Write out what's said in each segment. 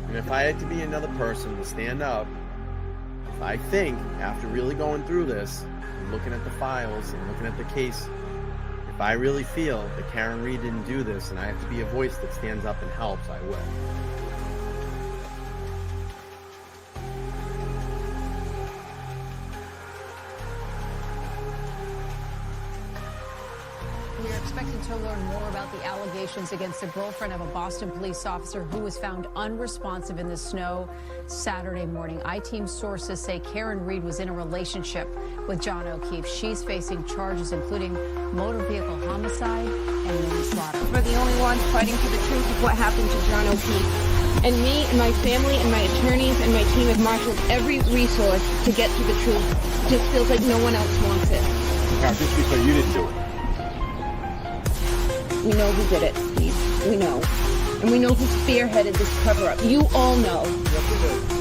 And if I had to be another person to stand up, if I think after really going through this and looking at the files and looking at the case, if I really feel that Karen Reed didn't do this and I have to be a voice that stands up and helps, I will. We're expecting to learn more about the allegations against the girlfriend of a Boston police officer who was found unresponsive in the snow Saturday morning. I-Team sources say Karen Reed was in a relationship with John O'Keefe. She's facing charges including motor vehicle homicide and manslaughter. We're the only ones fighting for the truth of what happened to John O'Keefe. And me and my family and my attorneys and my team have marshaled every resource to get to the truth. Just feels like no one else wants it. Now, just be clear, you didn't do it. We know who did it, Steve. We know. And we know who spearheaded this cover-up. You all know.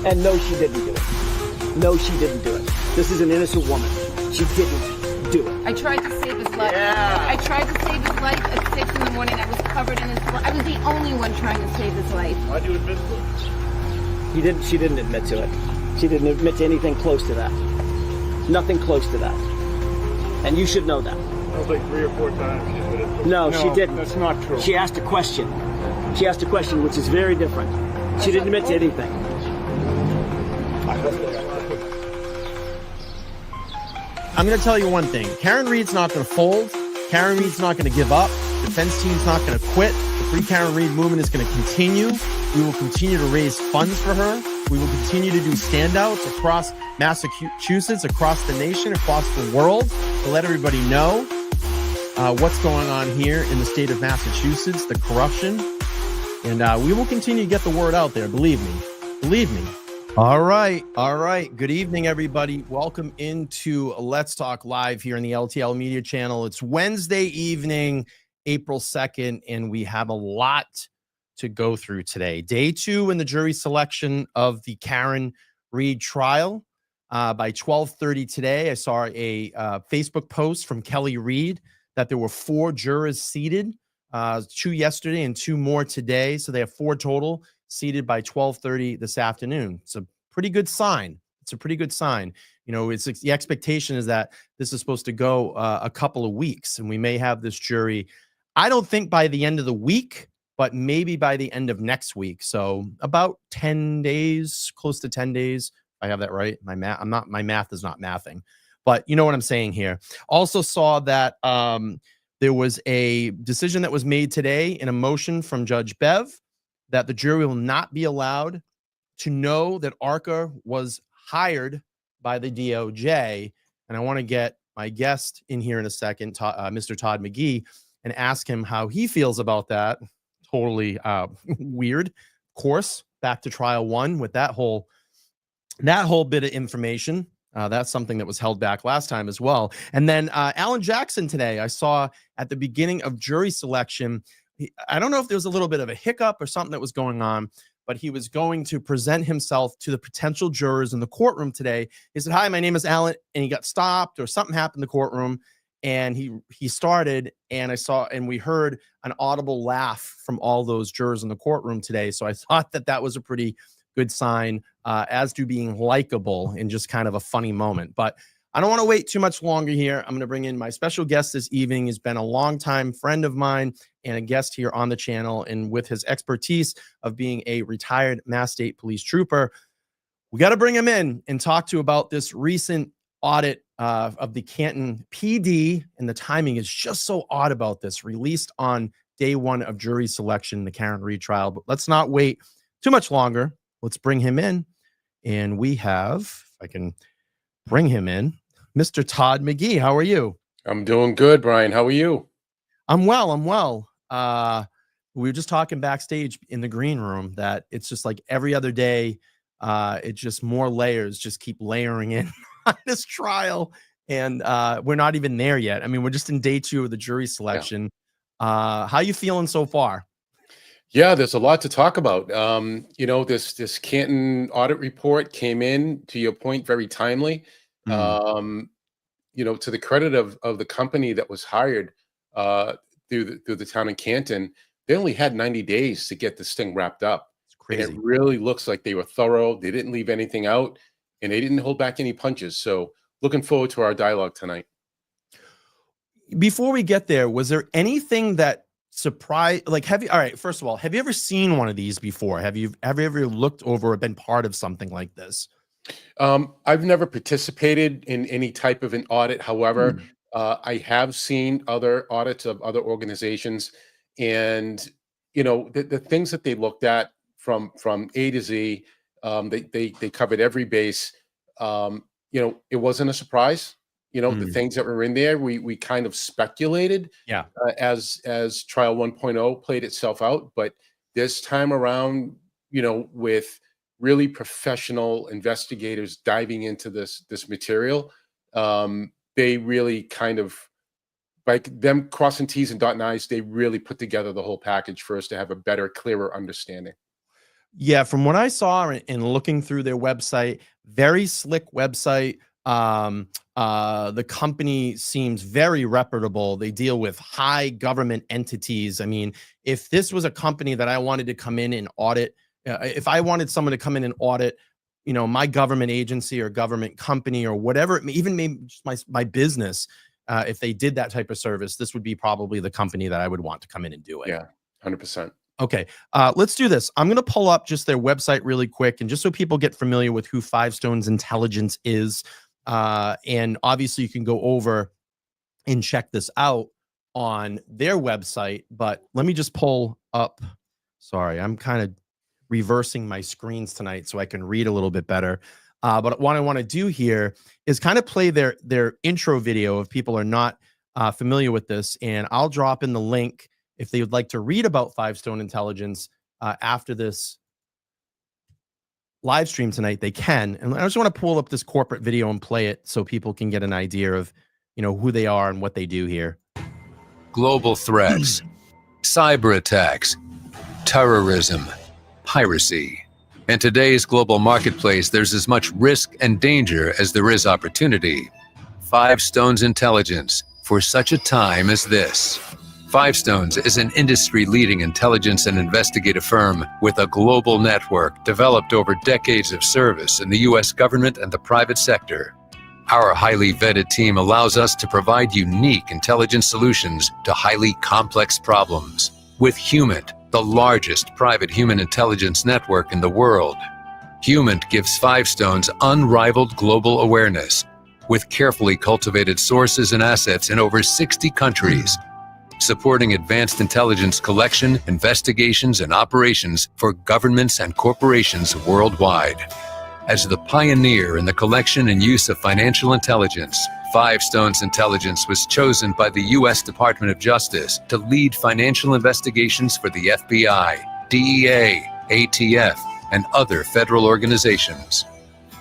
And no, she didn't do it. No, she didn't do it. This is an innocent woman. She didn't do it. I tried to save his life. Yeah. I tried to save his life at 6 in the morning. I was covered in his blood. I was the only one trying to save his life. Why'd you admit to it? She didn't admit to it. She didn't admit to anything close to that. Nothing close to that. And you should know that. That was like 3 or 4 times she admitted to it. No, she didn't. That's not true. She asked a question. She asked a question, which is very different. She didn't admit to anything. I'm going to tell you one thing. Karen Reed's not going to fold. Karen Reed's not going to give up. Defense team's not going to quit. The Free Karen Reed movement is going to continue. We will continue to raise funds for her. We will continue to do standouts across Massachusetts, across the nation, across the world to let everybody know what's going on here in the state of Massachusetts, the corruption. And we will continue to get the word out there. Believe me. Believe me. All right. Good evening, everybody. Welcome into Let's Talk Live here in the LTL Media Channel. It's Wednesday evening, April 2nd, and we have a lot to go through today. Day 2 in the jury selection of the Karen Reed trial. By 12:30 today, I saw a Facebook post from Kelly Reed that there were 4 jurors seated, 2 yesterday and 2 more today. So they have 4 total seated by 12:30 this afternoon. It's a pretty good sign. You know, the expectation is that this is supposed to go a couple of weeks, and we may have this jury, I don't think by the end of the week, but maybe by the end of next week. So about 10 days, close to 10 days. I have that right. My math is not mathing, but you know what I'm saying here. Also saw that there was a decision that was made today in a motion from Judge Bev that the jury will not be allowed to know that ARCA was hired by the DOJ. And I want to get my guest in here in a second, Mr. Todd McGhee, and ask him how he feels about that. Totally weird. Of course, back to trial 1 with that whole bit of information. That's something that was held back last time as well. And then Alan Jackson today, I saw at the beginning of jury selection, I don't know if there was a little bit of a hiccup or something that was going on, but he was going to present himself to the potential jurors in the courtroom today. He said, "Hi, my name is Alan," and he got stopped or something happened in the courtroom. And he started, and we heard an audible laugh from all those jurors in the courtroom today. So I thought that was a pretty good sign, as to being likable in just kind of a funny moment. But I don't want to wait too much longer here. I'm going to bring in my special guest this evening. He's been a longtime friend of mine and a guest here on the channel. And with his expertise of being a retired Mass State Police trooper, we got to bring him in and talk to about this recent audit of the Canton PD. And the timing is just so odd about this, released on day 1 of jury selection, the Karen Reed trial. But let's not wait too much longer. Let's bring him in. And we have, if I can bring him in, Mr. Todd McGhee. How are you? I'm doing good, Brian. How are you? I'm well. We were just talking backstage in the green room that it's just like every other day, it's just more layers just keep layering in on this trial. And we're not even there yet. I mean, we're just in day 2 of the jury selection. Yeah. How you feeling so far? Yeah, there's a lot to talk about. You know, this Canton audit report came in, to your point, very timely. You know, to the credit of the company that was hired through the town in Canton, they only had 90 days to get this thing wrapped up. And it Crazy. really looks like they were thorough. They didn't leave anything out, and they didn't hold back any punches. So looking forward to our dialogue tonight. Before we get there, was there anything that surprised, like, all right, first of all, have you ever seen one of these before? Have you ever looked over or been part of something like this? I've never participated in any type of an audit. However, I have seen other audits of other organizations, and the things that they looked at from A to Z, they covered every base. It wasn't a surprise. The things that were in there, we kind of speculated. Yeah. As trial 1.0 played itself out, but this time around, with really professional investigators diving into this material, they really kind of, like them crossing T's and dotting I's, they really put together the whole package for us to have a better, clearer understanding. Yeah, from what I saw and looking through their website, very slick website. The company seems very reputable. They deal with high government entities. I mean, if this was a company that I wanted to come in and audit, if I wanted someone to come in and audit, my government agency or government company or whatever, even maybe just my business, if they did that type of service, this would be probably the company that I would want to come in and do it. Yeah, 100%. Okay, let's do this. I'm going to pull up just their website really quick, and just so people get familiar with who Five Stones Intelligence is. And obviously you can go over and check this out on their website, but let me just pull up. Sorry, I'm kind of reversing my screens tonight so I can read a little bit better. But what I want to do here is kind of play their intro video if people are not familiar with this. And I'll drop in the link if they would like to read about Five Stone Intelligence after this live stream tonight. They can. And I just want to pull up this corporate video and play it so people can get an idea of, who they are and what they do here. Global threats, cyber attacks, terrorism, piracy. In today's global marketplace, there's as much risk and danger as there is opportunity. Five Stones Intelligence, for such a time as this. Five Stones is an industry-leading intelligence and investigative firm with a global network developed over decades of service in the U.S. government and the private sector. Our highly vetted team allows us to provide unique intelligence solutions to highly complex problems. With Humint, the largest private human intelligence network in the world. Humint gives Five Stones unrivaled global awareness, with carefully cultivated sources and assets in over 60 countries. Supporting advanced intelligence collection, investigations, and operations for governments and corporations worldwide. As the pioneer in the collection and use of financial intelligence, Five Stones Intelligence was chosen by the U.S. Department of Justice to lead financial investigations for the FBI, DEA, ATF, and other federal organizations.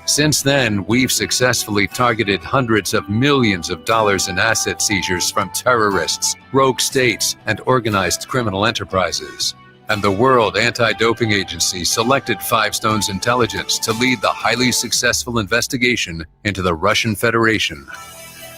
Since then, we've successfully targeted hundreds of millions of dollars in asset seizures from terrorists, rogue states, and organized criminal enterprises. And the World Anti-Doping Agency selected Five Stones Intelligence to lead the highly successful investigation into the Russian Federation.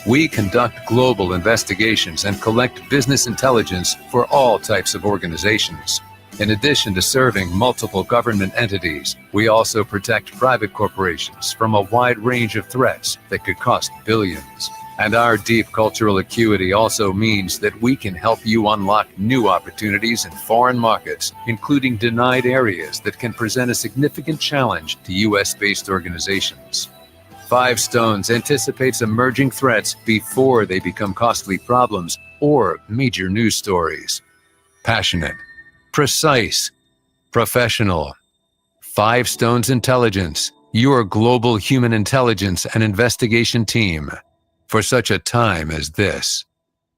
We conduct global investigations and collect business intelligence for all types of organizations. In addition to serving multiple government entities, we also protect private corporations from a wide range of threats that could cost billions. And our deep cultural acuity also means that we can help you unlock new opportunities in foreign markets, including denied areas that can present a significant challenge to U.S.-based organizations. Five Stones anticipates emerging threats before they become costly problems or major news stories. Passionate, precise, professional. Five Stones Intelligence, your global human intelligence and investigation team. For such a time as this,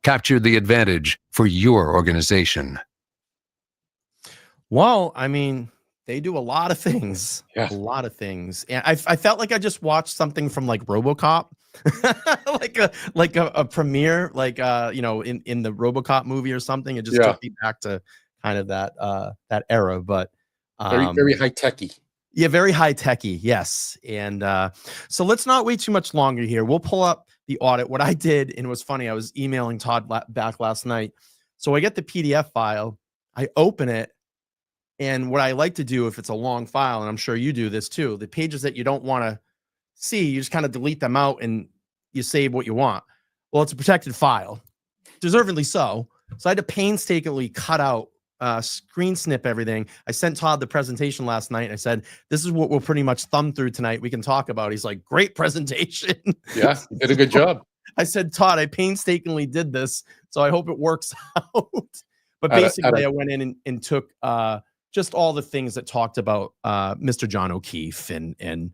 capture the advantage for your organization. Well, I mean, they do a lot of things. Yeah. A lot of things. And I felt like I just watched something from like RoboCop, like a premiere, like in the RoboCop movie or something. It just took me back to kind of that era. But Very high techy. Yeah, very high techy. Yes. And so let's not wait too much longer here. We'll pull up the audit. What I did, and it was funny, I was emailing Todd back last night. So I get the PDF file, I open it, And what I like to do if it's a long file, and I'm sure you do this too, the pages that you don't want to see, you just kind of delete them out and you save what you want. Well, it's a protected file, deservedly so. So I had to painstakingly cut out, screen snip everything. I sent Todd the presentation last night. And I said, this is what we'll pretty much thumb through tonight. We can talk about. He's like, great presentation. Yeah, you did a good job. I said, Todd, I painstakingly did this, so I hope it works out. But basically, I went in and took just all the things that talked about Mr. John O'Keefe. And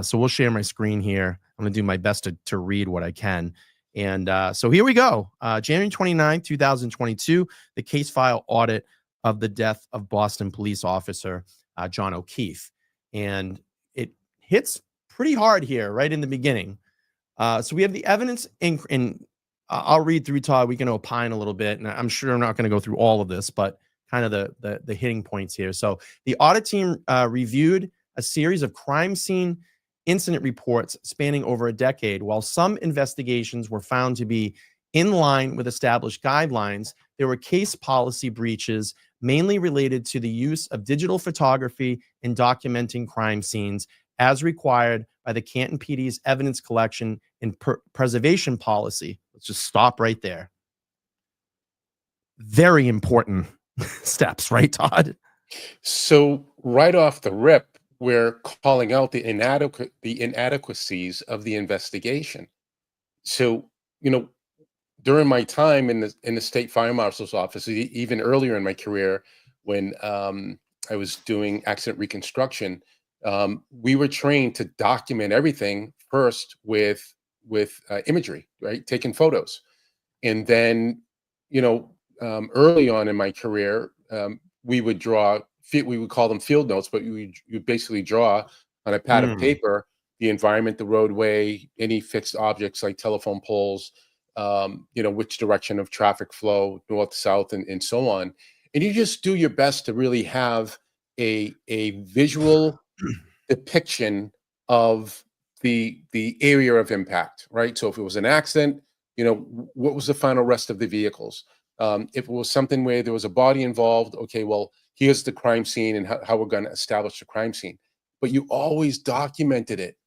so we'll share my screen here. I'm going to do my best to read what I can. And so here we go. January 29th, 2022, the case file audit of the death of Boston police officer John O'Keefe. And it hits pretty hard here right in the beginning. So we have the evidence in I'll read through, Todd. We can opine a little bit, and I'm sure I'm not going to go through all of this, but kind of the hitting points here. So the audit team reviewed a series of crime scene incident reports spanning over a decade. While some investigations were found to be in line with established guidelines, there were case policy breaches mainly related to the use of digital photography in documenting crime scenes as required by the Canton PD's evidence collection and preservation policy. Let's just stop right there. Very important steps, right, Todd? So right off the rip, we're calling out the inadequacies of the investigation. So, during my time in the state fire marshal's office, even earlier in my career, when I was doing accident reconstruction, we were trained to document everything first with imagery, right? Taking photos. And then, early on in my career, we would draw, we would call them field notes, but you basically draw on a pad of paper the environment, the roadway, any fixed objects like telephone poles, which direction of traffic flow, north, south, and so on. And you just do your best to really have a visual depiction of the area of impact, right? So if it was an accident, what was the final rest of the vehicles? If it was something where there was a body involved, okay, well, here's the crime scene and how we're going to establish the crime scene. But you always documented it.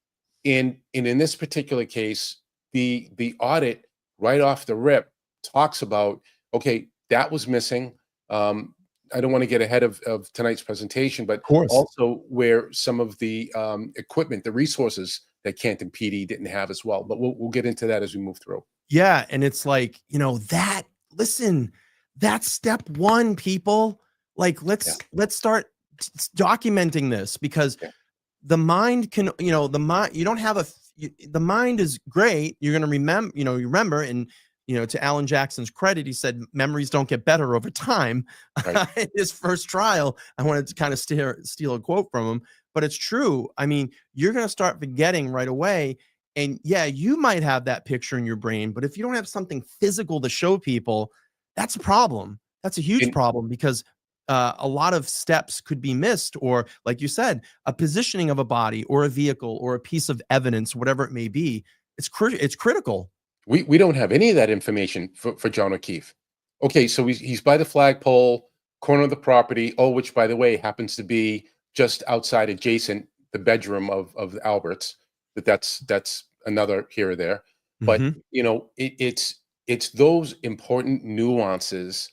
And in this particular case, the audit right off the rip talks about, okay, that was missing. I don't want to get ahead of tonight's presentation, but also where some of the equipment, the resources that Canton PD didn't have as well. But we'll get into that as we move through. Yeah. And it's like, that's step one, people. Like, let's start documenting this, because the mind can, the mind, you don't have the mind is great. You're going to remember, and, to Alan Jackson's credit, he said memories don't get better over time. Right. In his first trial, I wanted to kind of steal a quote from him, but it's true. I mean, you're going to start forgetting right away. And yeah, you might have that picture in your brain, but if you don't have something physical to show people, that's a problem. That's a huge problem, because a lot of steps could be missed, or like you said, a positioning of a body or a vehicle or a piece of evidence, whatever it may be. It's critical. We don't have any of that information for John O'Keefe. Okay, so he's by the flagpole, corner of the property, which, by the way, happens to be just outside adjacent the bedroom of Albert's. That's another here or there. But it's those important nuances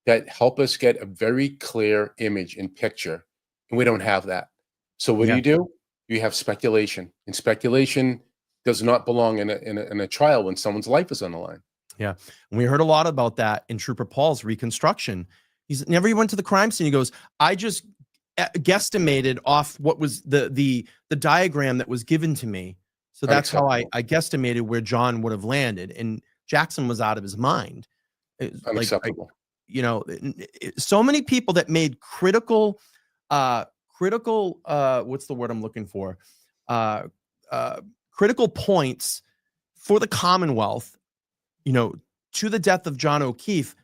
that help us get a very clear image and picture, and we don't have that. So what do? You have speculation, and speculation does not belong in a trial when someone's life is on the line. Yeah, and we heard a lot about that in Trooper Paul's reconstruction. He's never even went to the crime scene. He goes, I just guesstimated off what was the diagram that was given to me. So that's how I guesstimated where John would have landed, and Jackson was out of his mind. Unacceptable. So many people that made critical, what's the word I'm looking for? Critical points for the Commonwealth, to the death of John O'Keefe.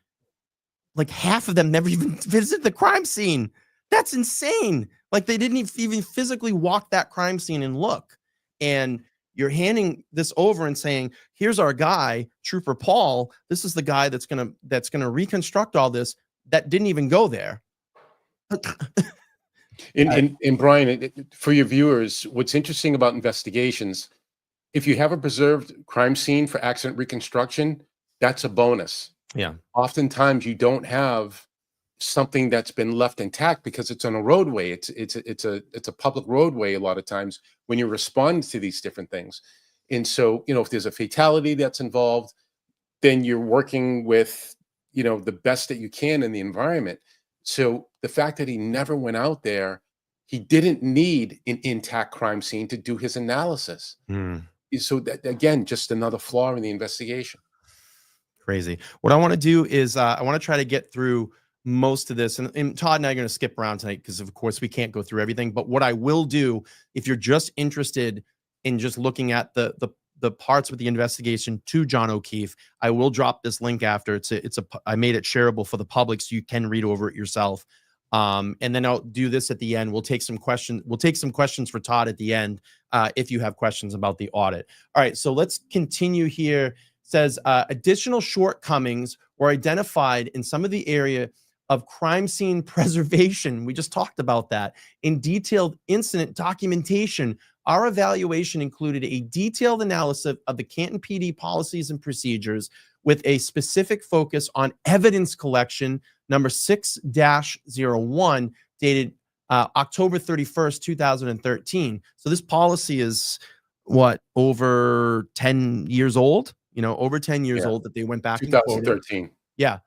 Like half of them never even visited the crime scene. That's insane. Like they didn't even physically walk that crime scene and look. And you're handing this over and saying, here's our guy, Trooper Paul. This is the guy that's gonna reconstruct all this, that didn't even go there. And Brian, for your viewers, what's interesting about investigations, if you have a preserved crime scene for accident reconstruction, that's a bonus. Yeah. Oftentimes you don't have something that's been left intact because it's on a roadway. It's a public roadway a lot of times when you respond to these different things. And so, if there's a fatality that's involved, then you're working with, the best that you can in the environment. So the fact that he never went out there, he didn't need an intact crime scene to do his analysis. So that, again, just another flaw in the investigation. Crazy. What I want to do is I want to try to get through most of this, and Todd and I are going to skip around tonight because of course we can't go through everything. But what I will do, if you're just interested in just looking at the parts with the investigation to John O'Keefe, I will drop this link after. I made it shareable for the public so you can read over it yourself. And then I'll do this at the end. We'll take some questions. We'll take some questions for Todd at the end if you have questions about the audit. All right, so let's continue here. It says additional shortcomings were identified in some of the area of crime scene preservation. We just talked about that. In detailed incident documentation, our evaluation included a detailed analysis of the Canton PD policies and procedures with a specific focus on evidence collection, number 6-01, dated October 31st, 2013. So this policy is what, over 10 years old? Over 10 years old that they went back 2013. Yeah.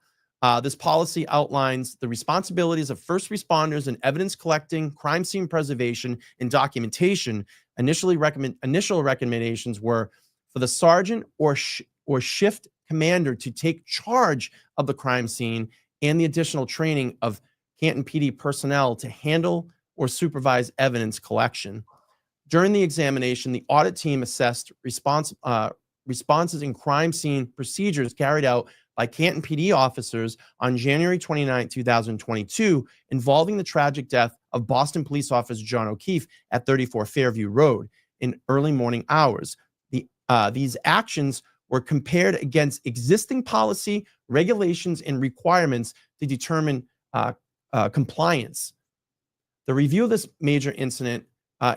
This policy outlines the responsibilities of first responders in evidence collecting, crime scene preservation, and documentation. Initial recommendations were for the sergeant or shift commander to take charge of the crime scene and the additional training of Canton PD personnel to handle or supervise evidence collection. During the examination, the audit team assessed responses in crime scene procedures carried out by Canton PD officers on January 29, 2022, involving the tragic death of Boston police officer John O'Keefe at 34 Fairview Road in early morning hours. These actions were compared against existing policy, regulations, and requirements to determine compliance. The review of this major incident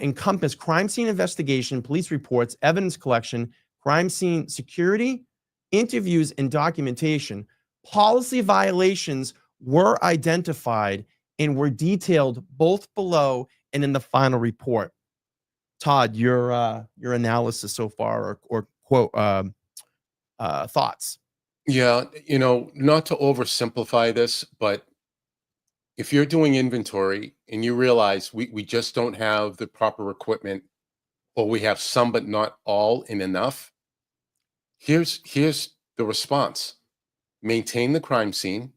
encompassed crime scene investigation, police reports, evidence collection, crime scene security, interviews, and documentation. Policy violations were identified and were detailed both below and in the final report. Todd, your analysis so far, or quote thoughts? Yeah, not to oversimplify this, but if you're doing inventory and you realize we just don't have the proper equipment, or we have some but not all in enough, here's the response. Maintain the crime scene,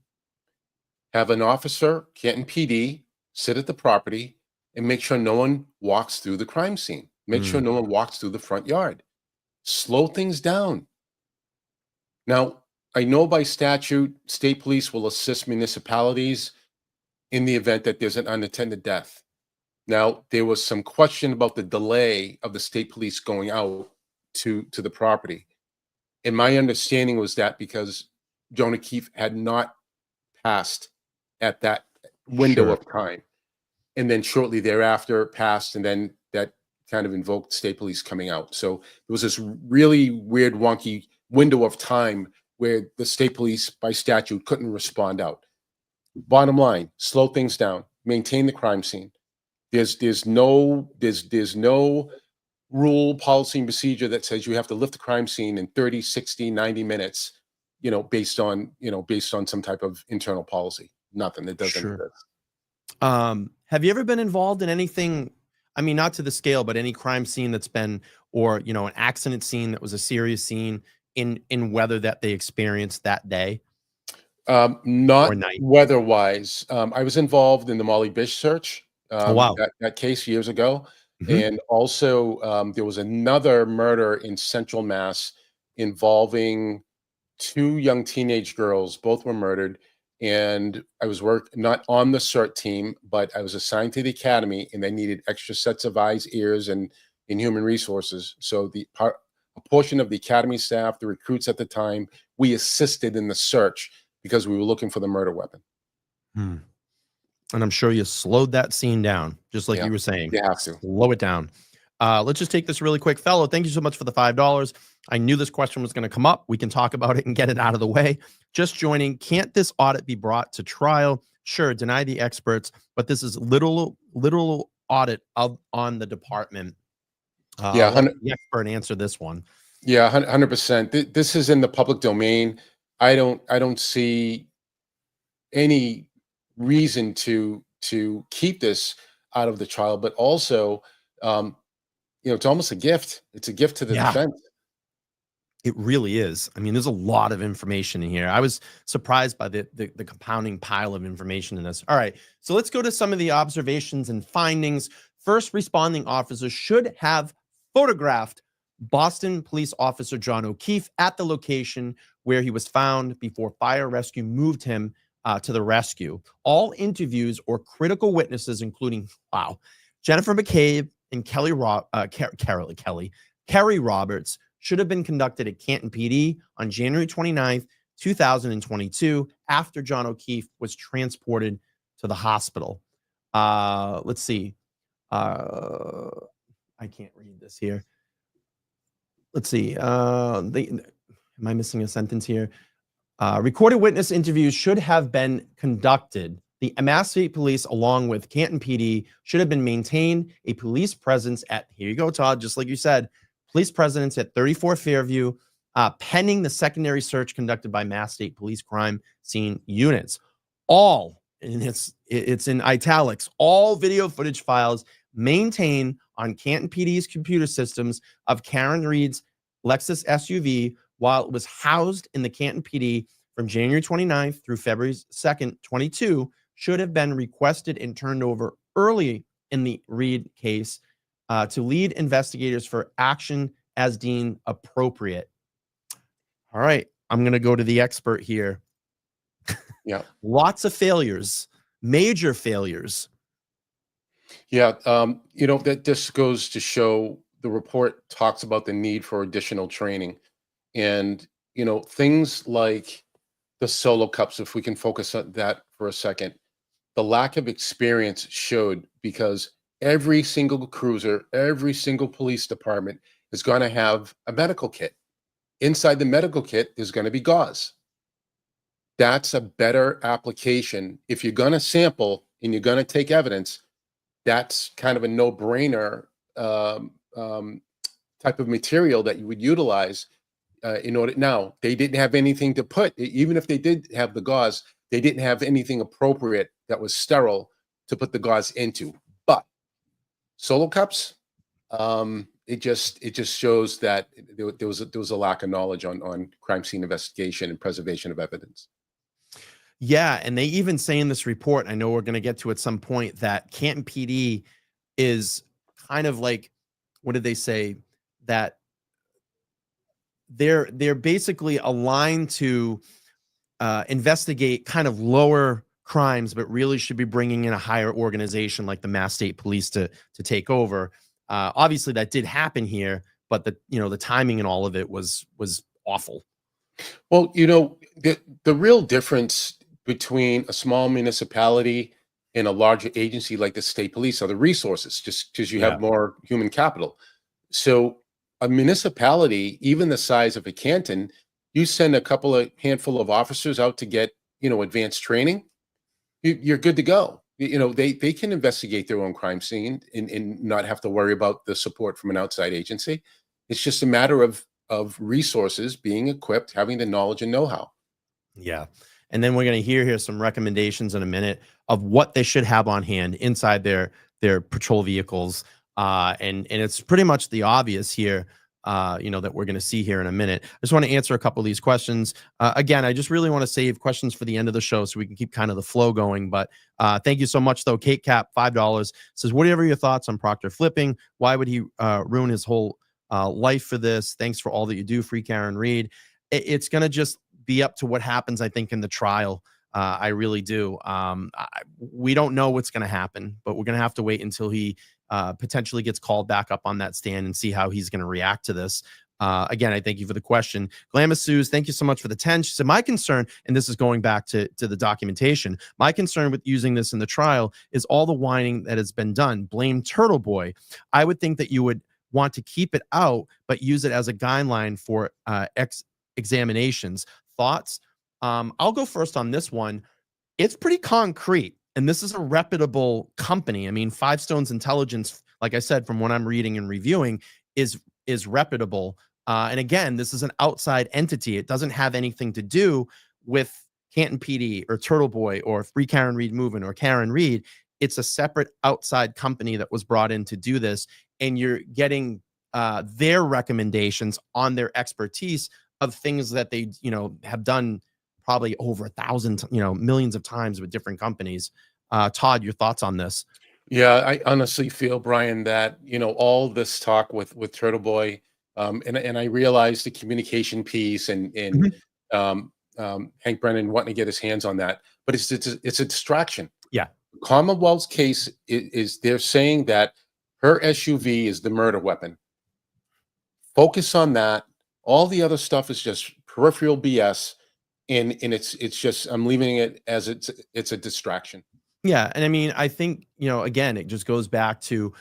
have an officer, Canton PD, sit at the property and make sure no one walks through the crime scene. Make sure no one walks through the front yard. Slow things down. Now, I know by statute, state police will assist municipalities in the event that there's an unattended death. Now, there was some question about the delay of the state police going out to the property. And my understanding was that because John O'Keefe had not passed at that window of time. And then shortly thereafter passed, and then that kind of invoked state police coming out. So there was this really weird, wonky window of time where the state police by statute couldn't respond out. Bottom line, slow things down, maintain the crime scene. There's no rule, policy, and procedure that says you have to lift the crime scene in 30, 60, 90 minutes, based on some type of internal policy. Nothing. It doesn't exist. Have you ever been involved in anything, I mean, not to the scale, but any crime scene that's been, or, an accident scene that was a serious scene in weather that they experienced that day? Not weather-wise. I was involved in the Molly Bish search. Oh, wow. That case years ago. And also there was another murder in Central Mass involving 2 young teenage girls. Both were murdered. And I was not on the CERT team, but I was assigned to the academy, and they needed extra sets of eyes, ears, and in human resources. So a portion of the academy staff, the recruits at the time, we assisted in the search because we were looking for the murder weapon. And I'm sure you slowed that scene down, just like Yeah, you were saying. you have to. Slow it down. Let's just take this really quick. Fellow, thank you so much for the $5. I knew this question was going to come up. We can talk about it and get it out of the way. Just joining. Can't this audit be brought to trial? Sure, deny the experts, but this is literal audit on the department. Yeah, Let the expert answer this one. Yeah, 100%. This is in the public domain. I don't see any reason to keep this out of the trial, but also, it's almost a gift. It's a gift to the Yeah. defense. It really is. I mean, there's a lot of information in here. I was surprised by the compounding pile of information in this. All right, so let's go to some of the observations and findings. First responding officers should have photographed Boston police officer John O'Keefe at the location where he was found before fire rescue moved him to the rescue. All interviews or critical witnesses, including, Jennifer McCabe and Kerry Roberts, should have been conducted at Canton PD on January 29th, 2022, after John O'Keefe was transported to the hospital. Let's see. I can't read this here. Let's see. Am I missing a sentence here? Recorded witness interviews should have been conducted. The Mass State Police, along with Canton PD, should have been maintained a police presence at, here you go, Todd, just like you said, police presence at 34 Fairview, pending the secondary search conducted by Mass State Police crime scene units. All, and it's in italics, all video footage files maintained on Canton PD's computer systems of Karen Reed's Lexus SUV while it was housed in the Canton PD from January 29th through February 2nd, 22, should have been requested and turned over early in the Reed case to lead investigators for action as deemed appropriate. All right, I'm going to go to the expert here. Yeah. Lots of failures, major failures. Yeah, that just goes to show the report talks about the need for additional training. And, things like the solo cups, if we can focus on that for a second, the lack of experience showed because every single cruiser, every single police department is going to have a medical kit. Inside the medical kit is going to be gauze. That's a better application. If you're going to sample and you're going to take evidence, that's kind of a no-brainer type of material that you would utilize in order. Now, they didn't have anything to put, even if they did have the gauze, they didn't have anything appropriate that was sterile to put the gauze into. But solo cups, it just shows that there was a lack of knowledge on crime scene investigation and preservation of evidence. Yeah, and they even say in this report, I know we're going to get to at some point, that Canton PD is kind of like, what did they say? That they're basically aligned to investigate kind of lower crimes, but really should be bringing in a higher organization like the Mass State Police to take over. Obviously, that did happen here, but the timing and all of it was awful. Well, the real difference between a small municipality and a larger agency like the state police are the resources, just because you have more human capital. So a municipality, even the size of a Canton, you send a handful of officers out to get, advanced training, you're good to go. They can investigate their own crime scene and not have to worry about the support from an outside agency. It's just a matter of resources being equipped, having the knowledge and know-how. Yeah. And then we're going to hear some recommendations in a minute of what they should have on hand inside their patrol vehicles. And it's pretty much the obvious here, that we're going to see here in a minute. I just want to answer a couple of these questions. Again, I just really want to save questions for the end of the show so we can keep kind of the flow going. But thank you so much, though. Kate Cap, $5, says, whatever your thoughts on Proctor flipping? Why would he ruin his whole life for this? Thanks for all that you do, Free Karen Reed. It's going to just be up to what happens, I think, in the trial. I really do. We don't know what's going to happen, but we're going to have to wait until he potentially gets called back up on that stand and see how he's going to react to this. Again, I thank you for the question. Glamis Suze, thank you so much for the 10. She said, my concern, and this is going back to the documentation, my concern with using this in the trial is all the whining that has been done. Blame Turtle Boy. I would think that you would want to keep it out, but use it as a guideline for examinations. Thoughts? I'll go first on this one. It's pretty concrete, and this is a reputable company. I mean, Five Stones Intelligence, like I said, from what I'm reading and reviewing, is reputable. And again, this is an outside entity. It doesn't have anything to do with Canton PD or Turtle Boy or Free Karen Reed Movement or Karen Reed. It's a separate outside company that was brought in to do this. And you're getting their recommendations on their expertise of things that they, have done probably over 1,000, millions of times with different companies. Todd, your thoughts on this? Yeah, I honestly feel, Brian, that all this talk with Turtle Boy, and I realize the communication piece and Hank Brennan wanting to get his hands on that, but it's a distraction. Yeah, Commonwealth's case is they're saying that her SUV is the murder weapon. Focus on that. All the other stuff is just peripheral BS, and it's just I'm leaving it as it's a distraction. Yeah, and I mean, I think, again, it just goes back to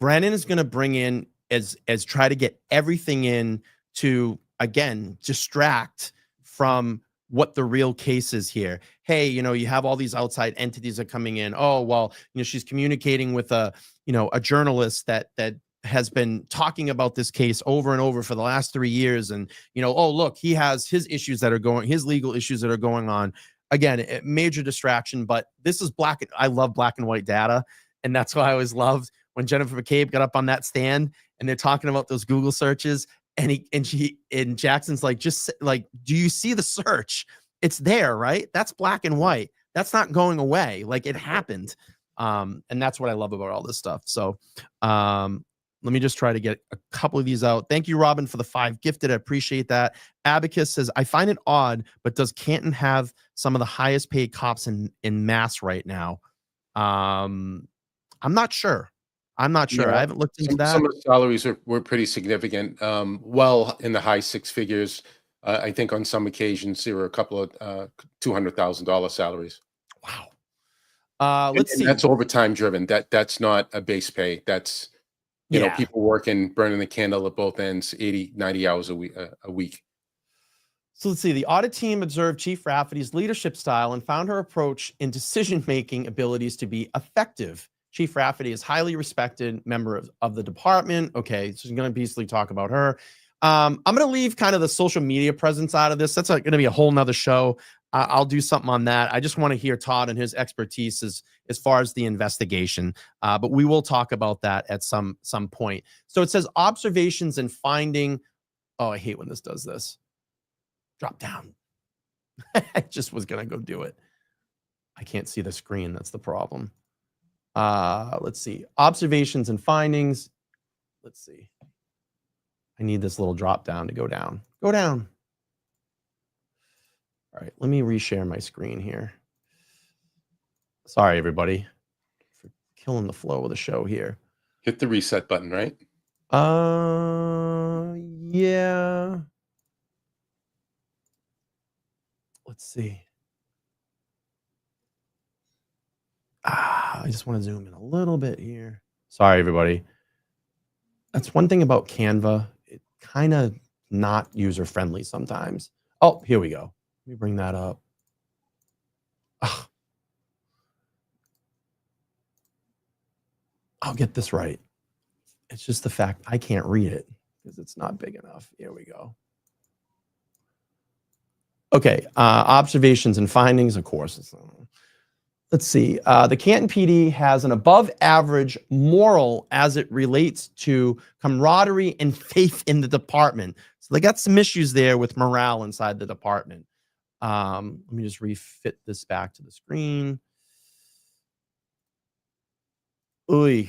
Brennan is going to bring in as try to get everything in to, again, distract from what the real case is here. Hey, you have all these outside entities that are coming in. Oh, well, she's communicating with a journalist that has been talking about this case over and over for the last 3 years. And, oh, look, he has his legal issues that are going on. Again, a major distraction, but this is I love black and white data. And that's why I always loved when Jennifer McCabe got up on that stand and they're talking about those Google searches. And Jackson's like, do you see the search? It's there, right? That's black and white. That's not going away. Like, it happened. And that's what I love about all this stuff. So, let me just try to get a couple of these out. Thank you, Robin, for the 5 gifted. I appreciate that. Abacus says, I find it odd, but does Canton have some of the highest paid cops in Mass right now? I'm not sure. Yeah, I haven't looked into that. Some of the salaries were pretty significant. Well, in the high 6 figures. I think on some occasions there were a couple of $200,000 salaries. Wow. Let's see. That's overtime driven. That's not a base pay. That's people working, burning the candle at both ends, 80, 90 hours a week. So let's see. The audit team observed Chief Rafferty's leadership style and found her approach and decision-making abilities to be effective. Chief Rafferty is a highly respected member of the department. Okay, so I'm going to basically talk about her. I'm going to leave kind of the social media presence out of this. That's going to be a whole nother show. I'll do something on that. I just want to hear Todd and his expertise as far as the investigation. But we will talk about that at some point. So it says observations and finding. Oh, I hate when this does this. Drop down. I just was going to go do it. I can't see the screen. That's the problem. Let's see. Observations and findings. Let's see. I need this little drop down to go down. Go down. All right, let me reshare my screen here. Sorry, everybody, for killing the flow of the show here. Hit the reset button, right? Yeah. Let's see. I just want to zoom in a little bit here. Sorry, everybody. That's one thing about Canva. It kind of not user-friendly sometimes. Oh, here we go. Let me bring that up. Ugh. I'll get this right. It's just the fact I can't read it because it's not big enough. Here we go. Okay, observations and findings, of course. Let's see. The Canton PD has an above average moral as it relates to camaraderie and faith in the department. So they got some issues there with morale inside the department. Let me just refit this back to the screen. Ooh.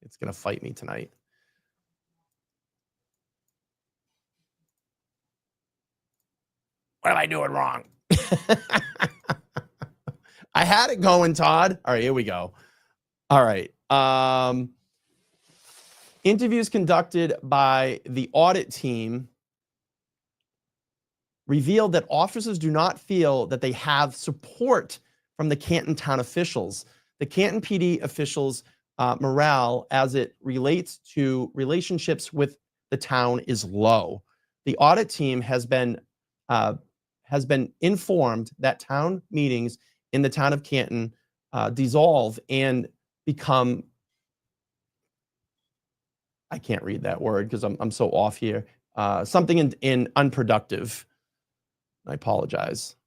It's going to fight me tonight. What am I doing wrong? I had it going, Todd. All right, here we go. All right. Interviews conducted by the audit team revealed that officers do not feel that they have support from the Canton town officials. The Canton PD officials' morale as it relates to relationships with the town is low. The audit team has been informed that town meetings in the town of Canton dissolve and become, I can't read that word because I'm so off here, something in unproductive. I apologize.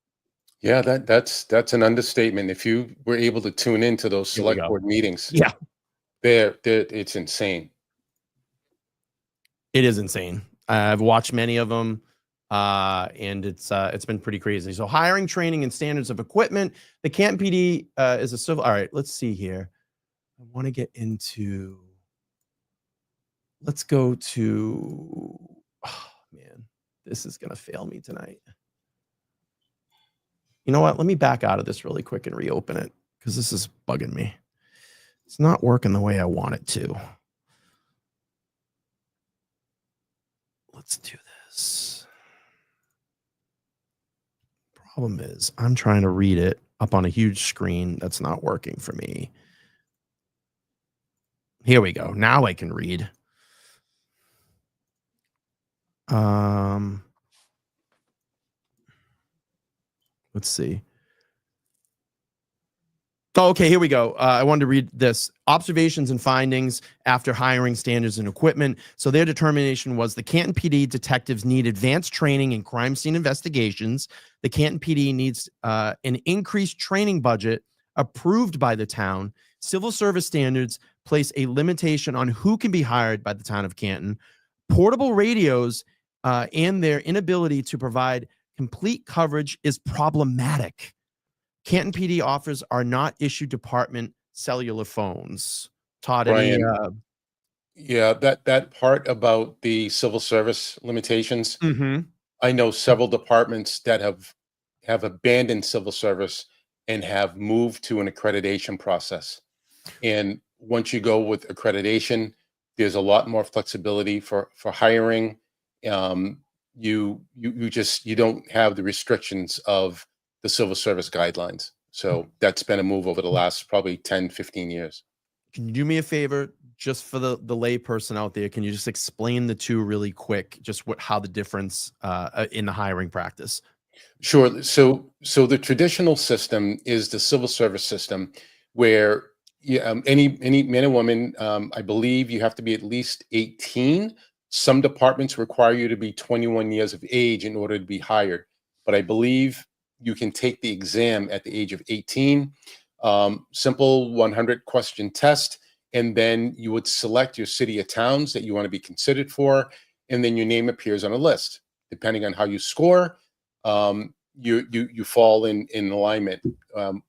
Yeah, that's an understatement. If you were able to tune into those Here we select go. board meetings, Yeah, it's insane. it is insane. I've watched many of them, and it's been pretty crazy. So hiring, training, and standards of equipment. The Canton PD is a civil. All right, let's see here. I want to get into. Let's go to. Oh man, this is gonna fail me tonight. You know what? Let me back out of this really quick and reopen it because this is bugging me. It's not working the way I want it to. Let's do this. Problem is, I'm trying to read it up on a huge screen. That's not working for me. Here we go. Now I can read. Let's see. Oh, okay, here we go. I wanted to read this. Observations and findings after hiring standards and equipment. So their determination was the Canton PD detectives need advanced training in crime scene investigations. The Canton PD needs an increased training budget approved by the town. Civil service standards place a limitation on who can be hired by the town of Canton. Portable radios and their inability to provide complete coverage is problematic. Canton PD offers are not issued department cellular phones. Todd, any? Yeah, that part about the civil service limitations. I know several departments that have abandoned civil service and have moved to an accreditation process. And once you go with accreditation, there's a lot more flexibility for hiring. You don't have the restrictions of the civil service guidelines. So that's been a move over the last probably 10, 15 years. Can you do me a favor, just for the lay person out there? Can you just explain the two really quick, just how the difference in the hiring practice? Sure. So the traditional system is the civil service system, where any man and woman, I believe you have to be at least 18. Some departments require you to be 21 years of age in order to be hired, but I believe you can take the exam at the age of 18. Simple 100-question test, and then you would select your city or towns that you want to be considered for, and then your name appears on a list. Depending on how you score, you fall in alignment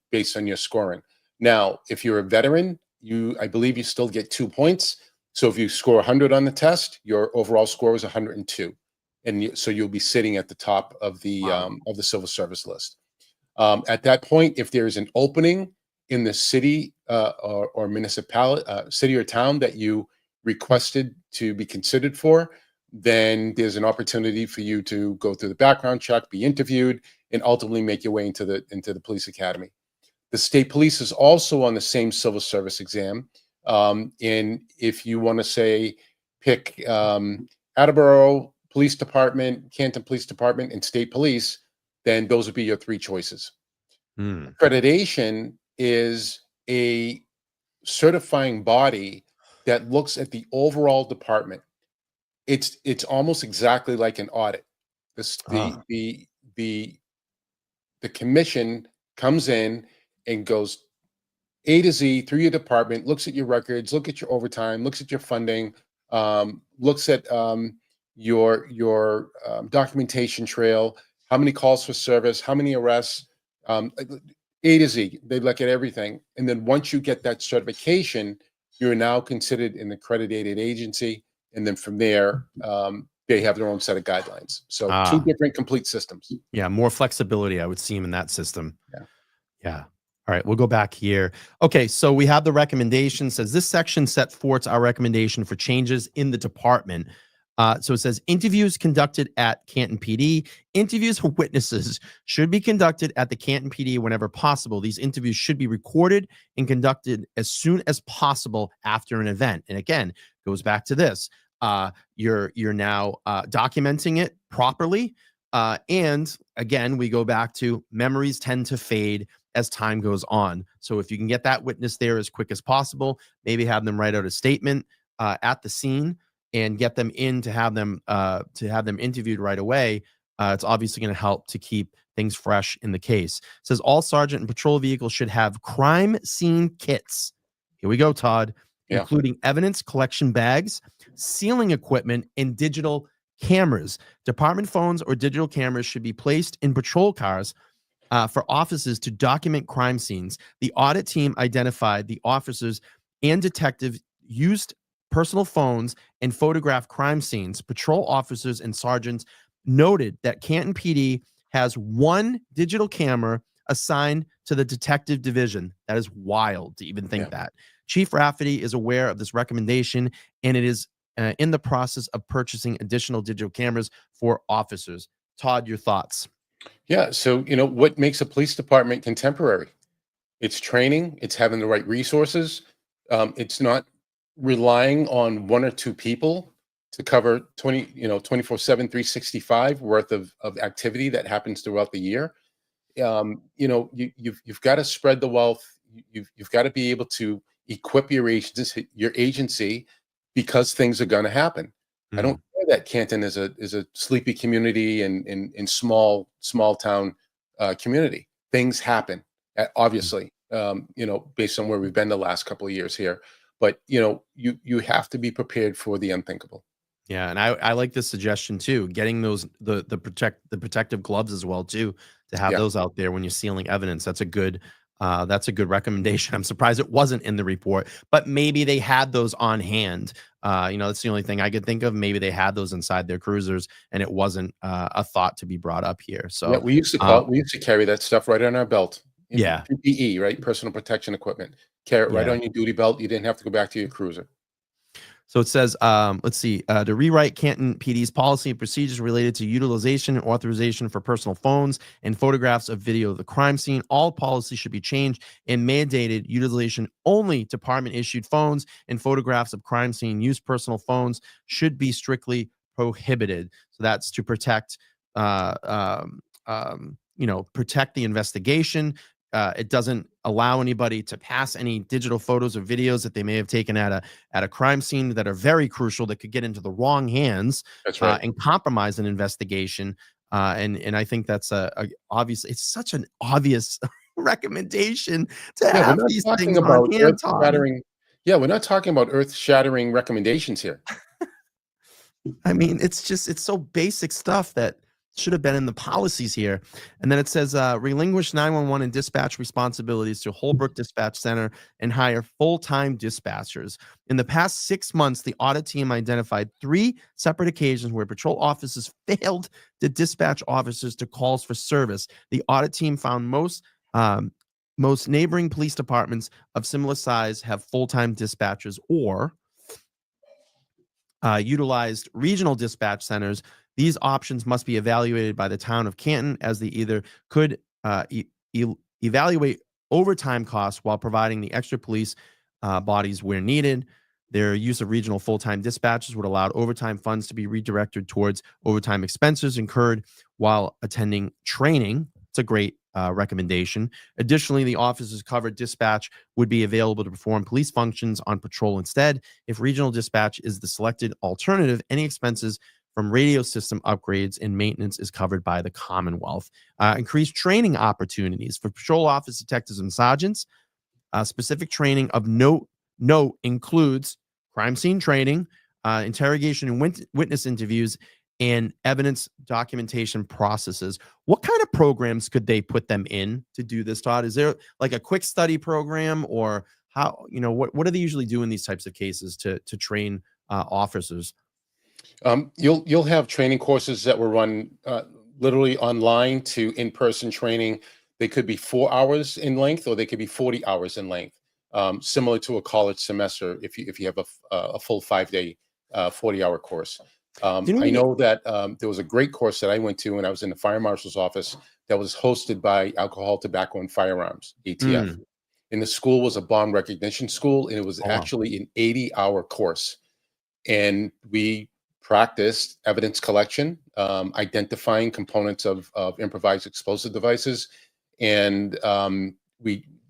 based on your scoring. Now, if you're a veteran, I believe you still get 2 points. So if you score 100 on the test, your overall score is 102. And so you'll be sitting at the top of the civil service list. At that point, if there is an opening in the city or municipality, city or town that you requested to be considered for, then there's an opportunity for you to go through the background check, be interviewed, and ultimately make your way into the police academy. The state police is also on the same civil service exam. And if you want to say pick Attleboro Police Department, Canton Police Department, and State Police, then those would be your 3 choices. Accreditation is a certifying body that looks at the overall department. It's almost exactly like an audit. The commission comes in and goes A to Z through your department, looks at your records, look at your overtime, looks at your funding, looks at your documentation trail, how many calls for service, how many arrests, A to Z. They look at everything. And then once you get that certification, you're now considered an accredited agency. And then from there, they have their own set of guidelines. So 2 different complete systems. Yeah, more flexibility, I would seem, in that system. Yeah. Yeah. All right, we'll go back here. Okay, so we have the recommendation. Says this section set forth our recommendation for changes in the department. So it says interviews conducted at Canton PD. Interviews for witnesses should be conducted at the Canton PD whenever possible. These interviews should be recorded and conducted as soon as possible after an event. And again, goes back to this. You're now documenting it properly. And again, we go back to memories tend to fade as time goes on. So if you can get that witness there as quick as possible, maybe have them write out a statement at the scene and get them in to have them interviewed right away. It's obviously going to help to keep things fresh in the case. It says all sergeant and patrol vehicles should have crime scene kits. Here we go, Todd. Yeah. Including evidence collection bags, sealing equipment, and digital cameras. Department phones or digital cameras should be placed in patrol cars for officers to document crime scenes. The audit team identified the officers and detectives used personal phones and photographed crime scenes. Patrol officers and sergeants noted that Canton PD has one digital camera assigned to the detective division. That is wild to even think that. Chief Rafferty is aware of this recommendation, and it is in the process of purchasing additional digital cameras for officers. Todd, your thoughts? Yeah. So, what makes a police department contemporary? It's training. It's having the right resources. It's not relying on one or two people to cover 24/7, 365 worth of activity that happens throughout the year. You've got to spread the wealth. You've got to be able to equip your agency because things are going to happen. I don't care that Canton is a sleepy community and small town community. Things happen, obviously, based on where we've been the last couple of years here. But you have to be prepared for the unthinkable. Yeah, and I like this suggestion too. Getting those the protective gloves as well too, to have those out there when you're sealing evidence. That's a good recommendation. I'm surprised it wasn't in the report, but maybe they had those on hand. That's the only thing I could think of. Maybe they had those inside their cruisers, and it wasn't a thought to be brought up here. So yeah, we used to carry that stuff right on our belt. Yeah, PPE, right? Personal protection equipment. Carry it right on your duty belt. You didn't have to go back to your cruiser. So it says, let's see, to rewrite Canton PD's policy and procedures related to utilization and authorization for personal phones and photographs of video of the crime scene. All policy should be changed and mandated utilization only. Department-issued phones and photographs of crime scene use personal phones should be strictly prohibited. So that's to protect, protect the investigation. It doesn't allow anybody to pass any digital photos or videos that they may have taken at a crime scene that are very crucial, that could get into the wrong hands. That's right. And compromise an investigation. And I think that's obviously it's such an obvious recommendation to have these things on hand. Yeah, we're not talking about earth-shattering recommendations here. I mean, it's so basic stuff that should have been in the policies here. And then it says relinquish 911 and dispatch responsibilities to Holbrook Dispatch Center and hire full-time dispatchers. In the past 6 months, the audit team identified 3 separate occasions where patrol officers failed to dispatch officers to calls for service. The audit team found most neighboring police departments of similar size have full-time dispatchers or utilized regional dispatch centers. These options must be evaluated by the town of Canton, as they either could evaluate overtime costs while providing the extra police bodies where needed. Their use of regional full-time dispatchers would allow overtime funds to be redirected towards overtime expenses incurred while attending training. It's a great recommendation. Additionally, the officers covered dispatch would be available to perform police functions on patrol instead. If regional dispatch is the selected alternative, any expenses from radio system upgrades and maintenance is covered by the Commonwealth. Increased training opportunities for patrol office detectives and sergeants. Specific training of note includes crime scene training, interrogation and witness interviews, and evidence documentation processes. What kind of programs could they put them in to do this, Todd? Is there like a quick study program, or how, what do they usually do in these types of cases to train officers? You'll have training courses that will run literally online to in-person training. They could be 4 hours in length, or they could be 40 hours in length, similar to a college semester if you have a full 5-day 40-hour course. I know that there was a great course that I went to when I was in the fire marshal's office that was hosted by Alcohol, Tobacco, and Firearms, ATF. And the school was a bomb recognition school, and it was Oh, wow. actually an 80-hour course. And we practiced evidence collection, identifying components of improvised explosive devices. And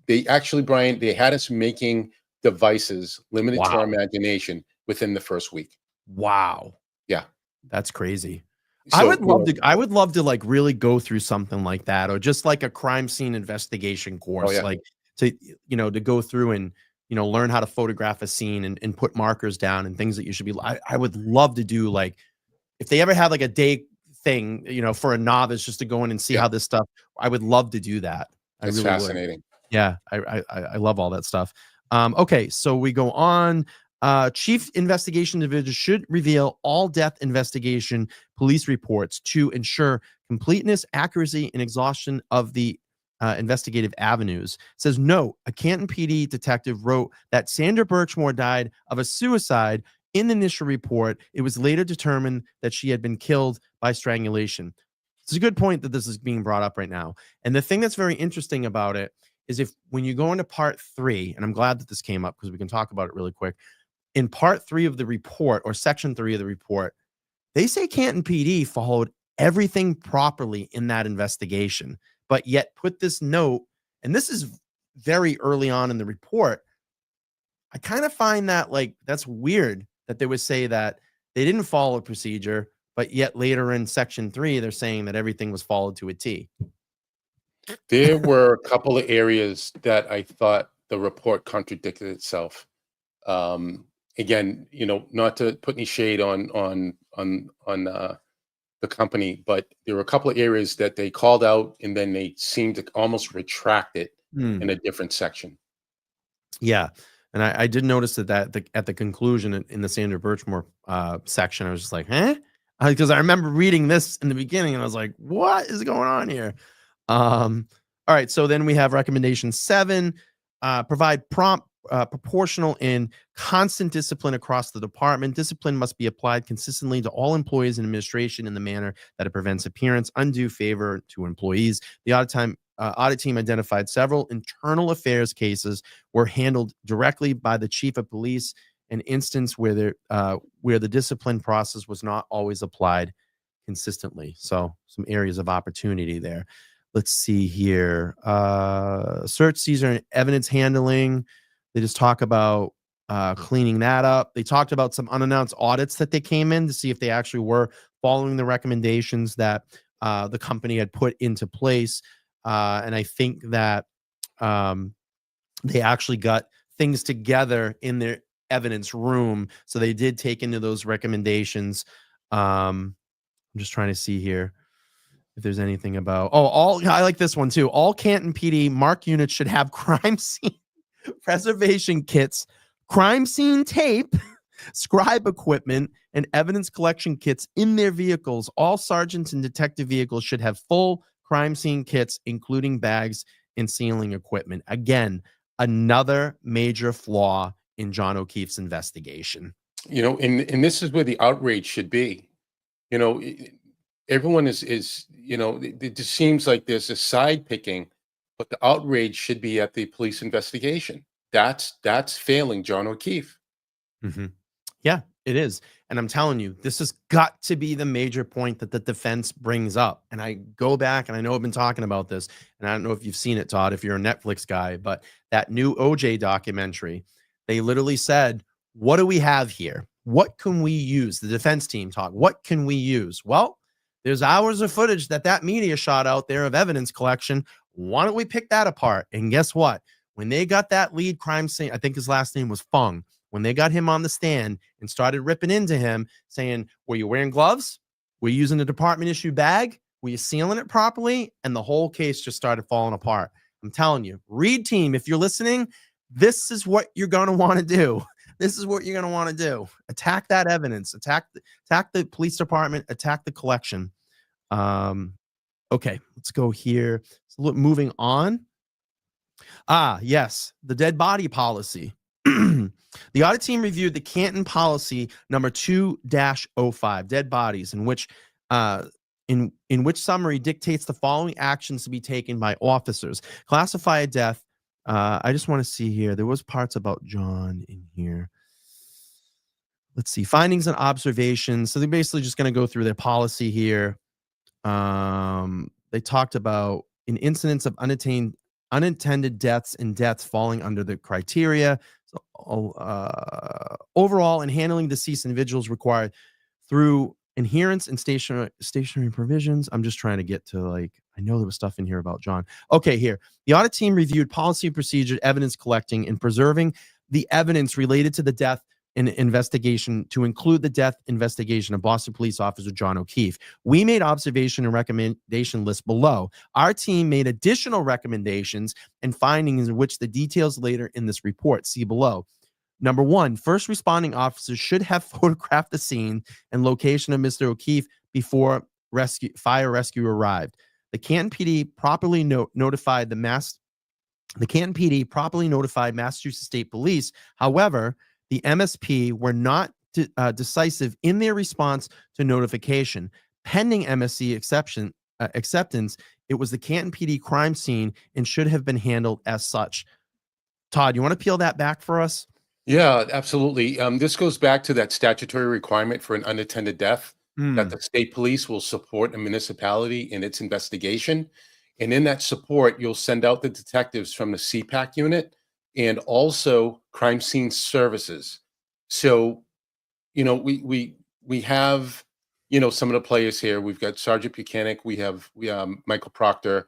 they actually, Brian, they had us making devices limited to our Wow. imagination within the first week. Wow. Yeah. That's crazy. So, I would love to like really go through something like that, or just like a crime scene investigation course, yeah. like to, to go through and, learn how to photograph a scene and put markers down and things that you should be. I would love to do, like, if they ever have like a day thing, for a novice just to go in and see Yeah. how this stuff, I would love to do that. I It's really would. fascinating. Yeah, I love all that stuff. Okay, so we go on. Chief Investigation Division should reveal all death investigation police reports to ensure completeness, accuracy, and exhaustion of the investigative avenues. It says, no, a Canton PD detective wrote that Sandra Birchmore died of a suicide. In the initial report, it was later determined that she had been killed by strangulation. It's a good point that this is being brought up right now. And the thing that's very interesting about it is, when you go into part 3, and I'm glad that this came up because we can talk about it really quick. In part 3 of the report, or section 3 of the report, they say Canton PD followed everything properly in that investigation, but yet put this note, and this is very early on in the report. I kind of find that, like, that's weird that they would say that they didn't follow procedure, but yet later in section 3, they're saying that everything was followed to a T. There were a couple of areas that I thought the report contradicted itself. Again, not to put any shade on the company, but there were a couple of areas that they called out, and then they seemed to almost retract it in a different section. Yeah. And I did notice that at the conclusion in the Sandra Birchmore section, I was just like, huh? Because I remember reading this in the beginning, and I was like, what is going on here? All right. So then we have recommendation 7, provide prompt, proportional, and constant discipline across the department. Discipline must be applied consistently to all employees and administration in the manner that it prevents appearance, undue favor to employees. The audit team identified several internal affairs cases were handled directly by the chief of police, an instance where the discipline process was not always applied consistently. So some areas of opportunity there. Let's see here. Search, seizure, and evidence handling. They just talk about cleaning that up. They talked about some unannounced audits that they came in to see if they actually were following the recommendations that the company had put into place. And I think that they actually got things together in their evidence room. So they did take into those recommendations. I'm just trying to see here if there's anything about, I like this one too. All Canton PD MARC units should have crime scene preservation kits, crime scene tape, scribe equipment, and evidence collection kits in their vehicles. All sergeants and detective vehicles should have full crime scene kits, including bags and sealing equipment. Again, another major flaw in John O'Keefe's investigation. And this is where the outrage should be. Everyone is it just seems like there's a side picking, but the outrage should be at the police investigation. That's failing John O'Keefe. Mm-hmm. Yeah, it is. And I'm telling you, this has got to be the major point that the defense brings up. And I go back, and I know I've been talking about this, and I don't know if you've seen it, Todd, if you're a Netflix guy, but that new OJ documentary, they literally said, what do we have here? What can we use? The defense team talk. What can we use? Well, there's hours of footage that media shot out there of evidence collection. Why don't we pick that apart? And guess what? When they got that lead crime scene, I think his last name was Fung. When they got him on the stand and started ripping into him, saying, were you wearing gloves? Were you using a department issue bag? Were you sealing it properly? And the whole case just started falling apart. I'm telling you, Reed team, if you're listening, this is what you're going to want to do. This is what you're going to want to do. Attack that evidence. Attack the police department. Attack the collection. Okay, let's go here. So look, moving on. Yes, the dead body policy. The audit team reviewed the Canton policy number 2-05, dead bodies, in which summary dictates the following actions to be taken by officers. Classify a death. I just want to see here. There was parts about John in here. Let's see. Findings and observations. So they're basically just going to go through their policy here. They talked about in incidents of unintended deaths and deaths falling under the criteria. So, overall, in handling deceased individuals required through adherence and stationary provisions. I'm just trying to get to, like, I know there was stuff in here about John. Okay, here. The audit team reviewed policy and procedure, evidence collecting, and preserving the evidence related to the death and investigation to include the death investigation of Boston police officer John O'Keefe. We made observation and recommendation lists below. Our team made additional recommendations and findings in which the details later in this report. See below. Number one, first responding officers should have photographed the scene and location of Mr. O'Keefe before fire rescue arrived. The Canton PD properly notified Massachusetts State Police. However, the MSP were not decisive in their response to notification. Pending MSC acceptance, it was the Canton PD crime scene and should have been handled as such. Todd, you want to peel that back for us? Yeah, absolutely. This goes back to that statutory requirement for an unattended death, that the state police will support a municipality in its investigation. And in that support, you'll send out the detectives from the CPAC unit and also crime scene services. So, we have, some of the players here. We've got Sergeant Buchanan. We have Michael Proctor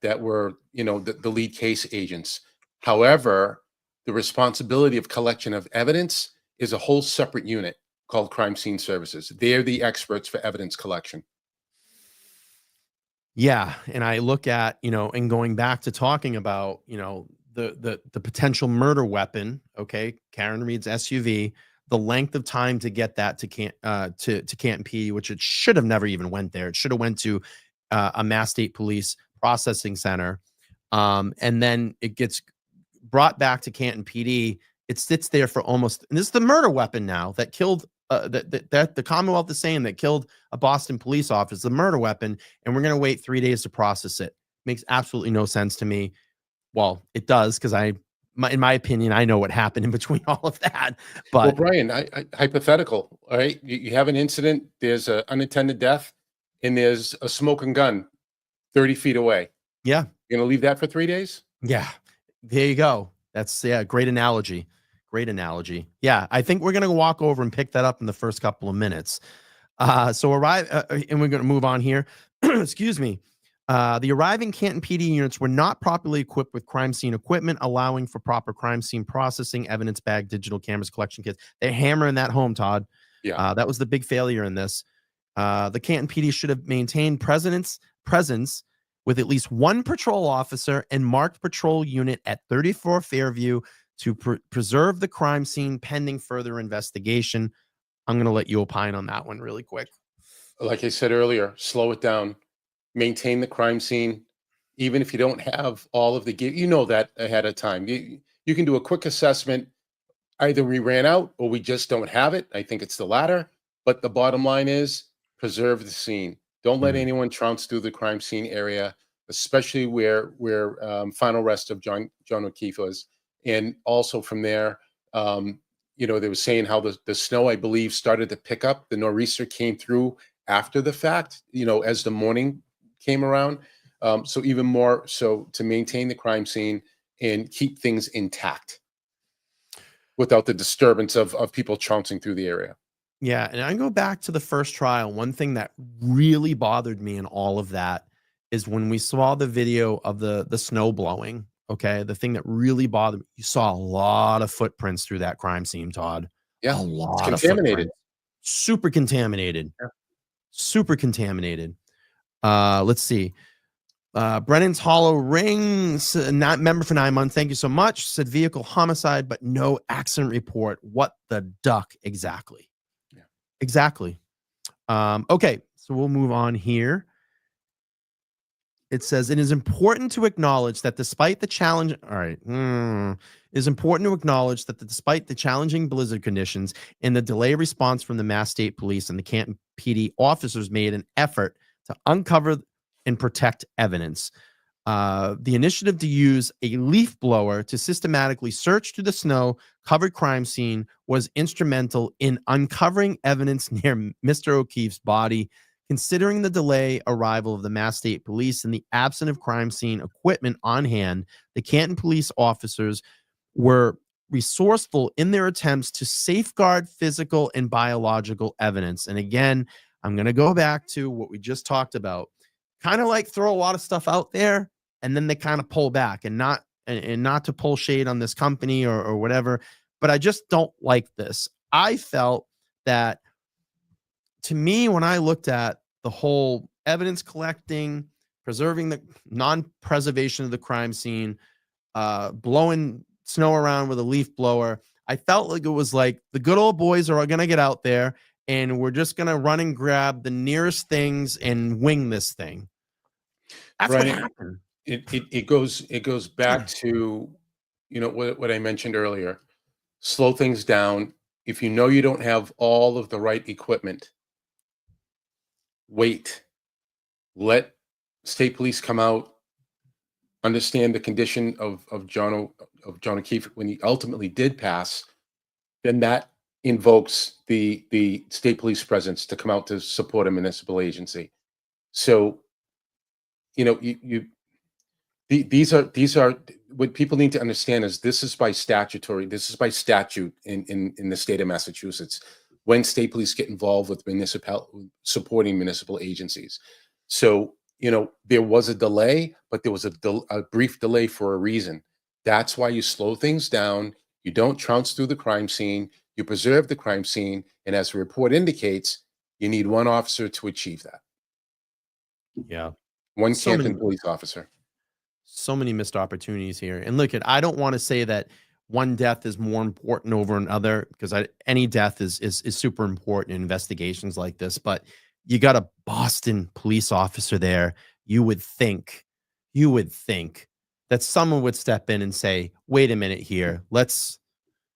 that were, the lead case agents. However, the responsibility of collection of evidence is a whole separate unit called crime scene services. They're the experts for evidence collection. Yeah. And I look at, and going back to talking about, the potential murder weapon. Okay. Karen Reed's SUV, the length of time to get that to Canton PD, which it should have never even went there. It should have went to a Mass State Police processing center. And then it gets brought back to Canton PD. It sits there for almost, and this is the murder weapon now that killed, that the Commonwealth is saying that killed a Boston police officer, the murder weapon, and we're going to wait 3 days to process it. Makes absolutely no sense to me. Well, it does, because in my opinion, I know what happened in between all of that. But well, Brian, I hypothetical, all right? You have an incident, there's an unattended death, and there's a smoking gun 30 feet away. Yeah. You're going to leave that for 3 days? Yeah. There you go. That's great analogy. Great analogy. Yeah, I think we're going to walk over and pick that up in the first couple of minutes. So arrive, and we're going to move on here. Excuse me. The arriving Canton PD units were not properly equipped with crime scene equipment, allowing for proper crime scene processing, evidence bag, digital cameras, collection kits. They're hammering that home, Todd. Yeah. That was the big failure in this. The Canton PD should have maintained presence with at least one patrol officer and marked patrol unit at 34 Fairview to preserve the crime scene pending further investigation. I'm going to let you opine on that one really quick. Like I said earlier, slow it down. Maintain the crime scene. Even if you don't have all of the gear, that ahead of time. You can do a quick assessment. Either we ran out or we just don't have it. I think it's the latter. But the bottom line is preserve the scene. Don't let anyone trounce through the crime scene area, especially where final arrest of John O'Keefe was. And also from there, they were saying how the snow, I believe, started to pick up. The nor'easter came through after the fact, as the morning came around. So even more so to maintain the crime scene and keep things intact without the disturbance of people trouncing through the area. Yeah, and I go back to the first trial. One thing that really bothered me in all of that is when we saw the video of the snow blowing. Okay, the thing that really bothered me, you saw a lot of footprints through that crime scene, Todd. Yeah, a lot it's of contaminated. Super contaminated. Yeah. Super contaminated. Let's see. Brennan's Hollow Rings, not member for 9 months. Thank you so much. Said vehicle homicide, but no accident report. What the duck exactly? Yeah. Exactly. Okay, so we'll move on here. it says it is important to acknowledge that despite the challenge, all right, it is important to acknowledge that despite the challenging blizzard conditions and the delayed response from the Mass State Police and the Canton PD officers made an effort to uncover and protect evidence. The initiative to use a leaf blower to systematically search through the snow-covered crime scene was instrumental in uncovering evidence near Mr. O'Keefe's body. Considering the delay arrival of the Mass State Police and the absence of crime scene equipment on hand, the Canton police officers were resourceful in their attempts to safeguard physical and biological evidence. And again, I'm going to go back to what we just talked about. Kind of like throw a lot of stuff out there and then they kind of pull back, and not to pull shade on this company or whatever, but I just don't like this. I felt that, to me, when I looked at the whole evidence collecting, preserving the non-preservation of the crime scene, blowing snow around with a leaf blower, I felt like it was like the good old boys are going to get out there and we're just going to run and grab the nearest things and wing this thing. That's what happened. It goes back to, what I mentioned earlier. Slow things down. If you know you don't have all of the right equipment, wait. Let state police come out, understand the condition of John O'Keefe when he ultimately did pass. Then that invokes the state police presence to come out to support a municipal agency. So, these are what people need to understand is this is by statute in the state of Massachusetts when state police get involved with supporting municipal agencies. So, there was a delay, but there was a brief delay for a reason. That's why you slow things down. You don't trounce through the crime scene. You preserve the crime scene. And as the report indicates, you need one officer to achieve that. Yeah. One Canton police officer. So many missed opportunities here. And look, I don't want to say that one death is more important over another, because any death is super important in investigations like this. But you got a Boston police officer there. You would think that someone would step in and say, wait a minute here. I'm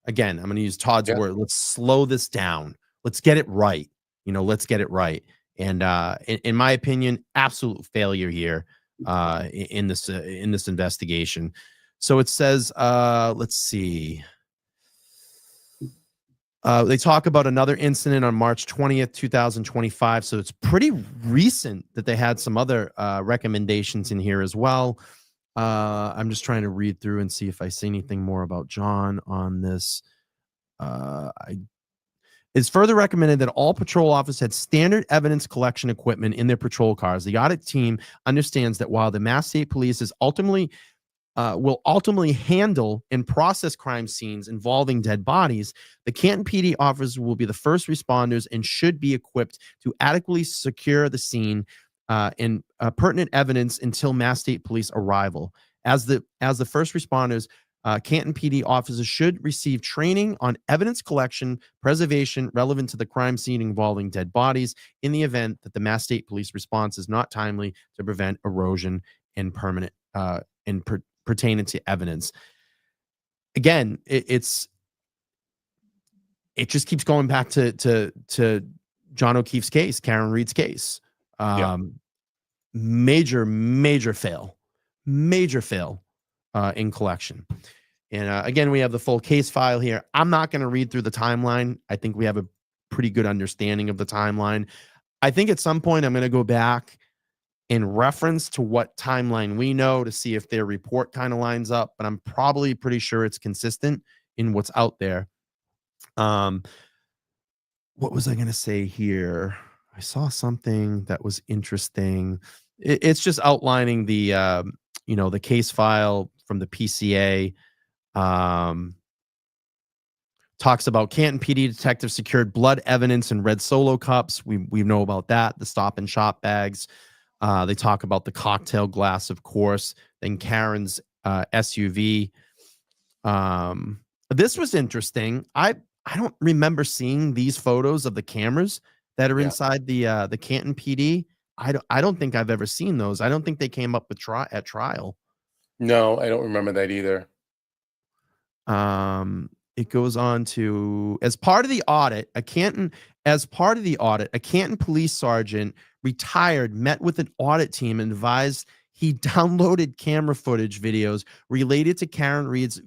going to use Todd's word. Let's slow this down. Let's get it right. Let's get it right. And in my opinion, absolute failure here in this investigation. So it says, let's see. They talk about another incident on March 20th, 2025. So it's pretty recent that they had some other recommendations in here as well. I'm just trying to read through and see if I see anything more about John on this. It's further recommended that all patrol officers had standard evidence collection equipment in their patrol cars. The audit team understands that while the Mass State Police will ultimately handle and process crime scenes involving dead bodies, the Canton PD officers will be the first responders and should be equipped to adequately secure the scene and pertinent evidence until Mass State Police arrival. As the first responders, Canton PD officers should receive training on evidence collection, preservation relevant to the crime scene involving dead bodies in the event that the Mass State Police response is not timely to prevent erosion and permanent pertaining to evidence. Again, it just keeps going back to John O'Keefe's case, Karen Reed's case. Major fail in collection. And again, we have the full case file here. I'm not going to read through the timeline. I think we have a pretty good understanding of the timeline. I think at some point I'm going to go back in reference to what timeline we know to see if their report kind of lines up, but I'm probably pretty sure it's consistent in what's out there. What was I going to say here? I saw something that was interesting. It's just outlining the the case file from the PCA. Talks about Canton PD detectives secured blood evidence in red Solo cups. We know about that. The Stop and Shop bags. They talk about the cocktail glass, of course. Then Karen's SUV. This was interesting. I don't remember seeing these photos of the cameras that are inside the Canton PD. I don't think I've ever seen those. I don't think they came up with at trial. No, I don't remember that either. It goes on to, as part of the audit, a Canton police sergeant retired, met with an audit team and advised he downloaded camera footage videos related to Karen Reed's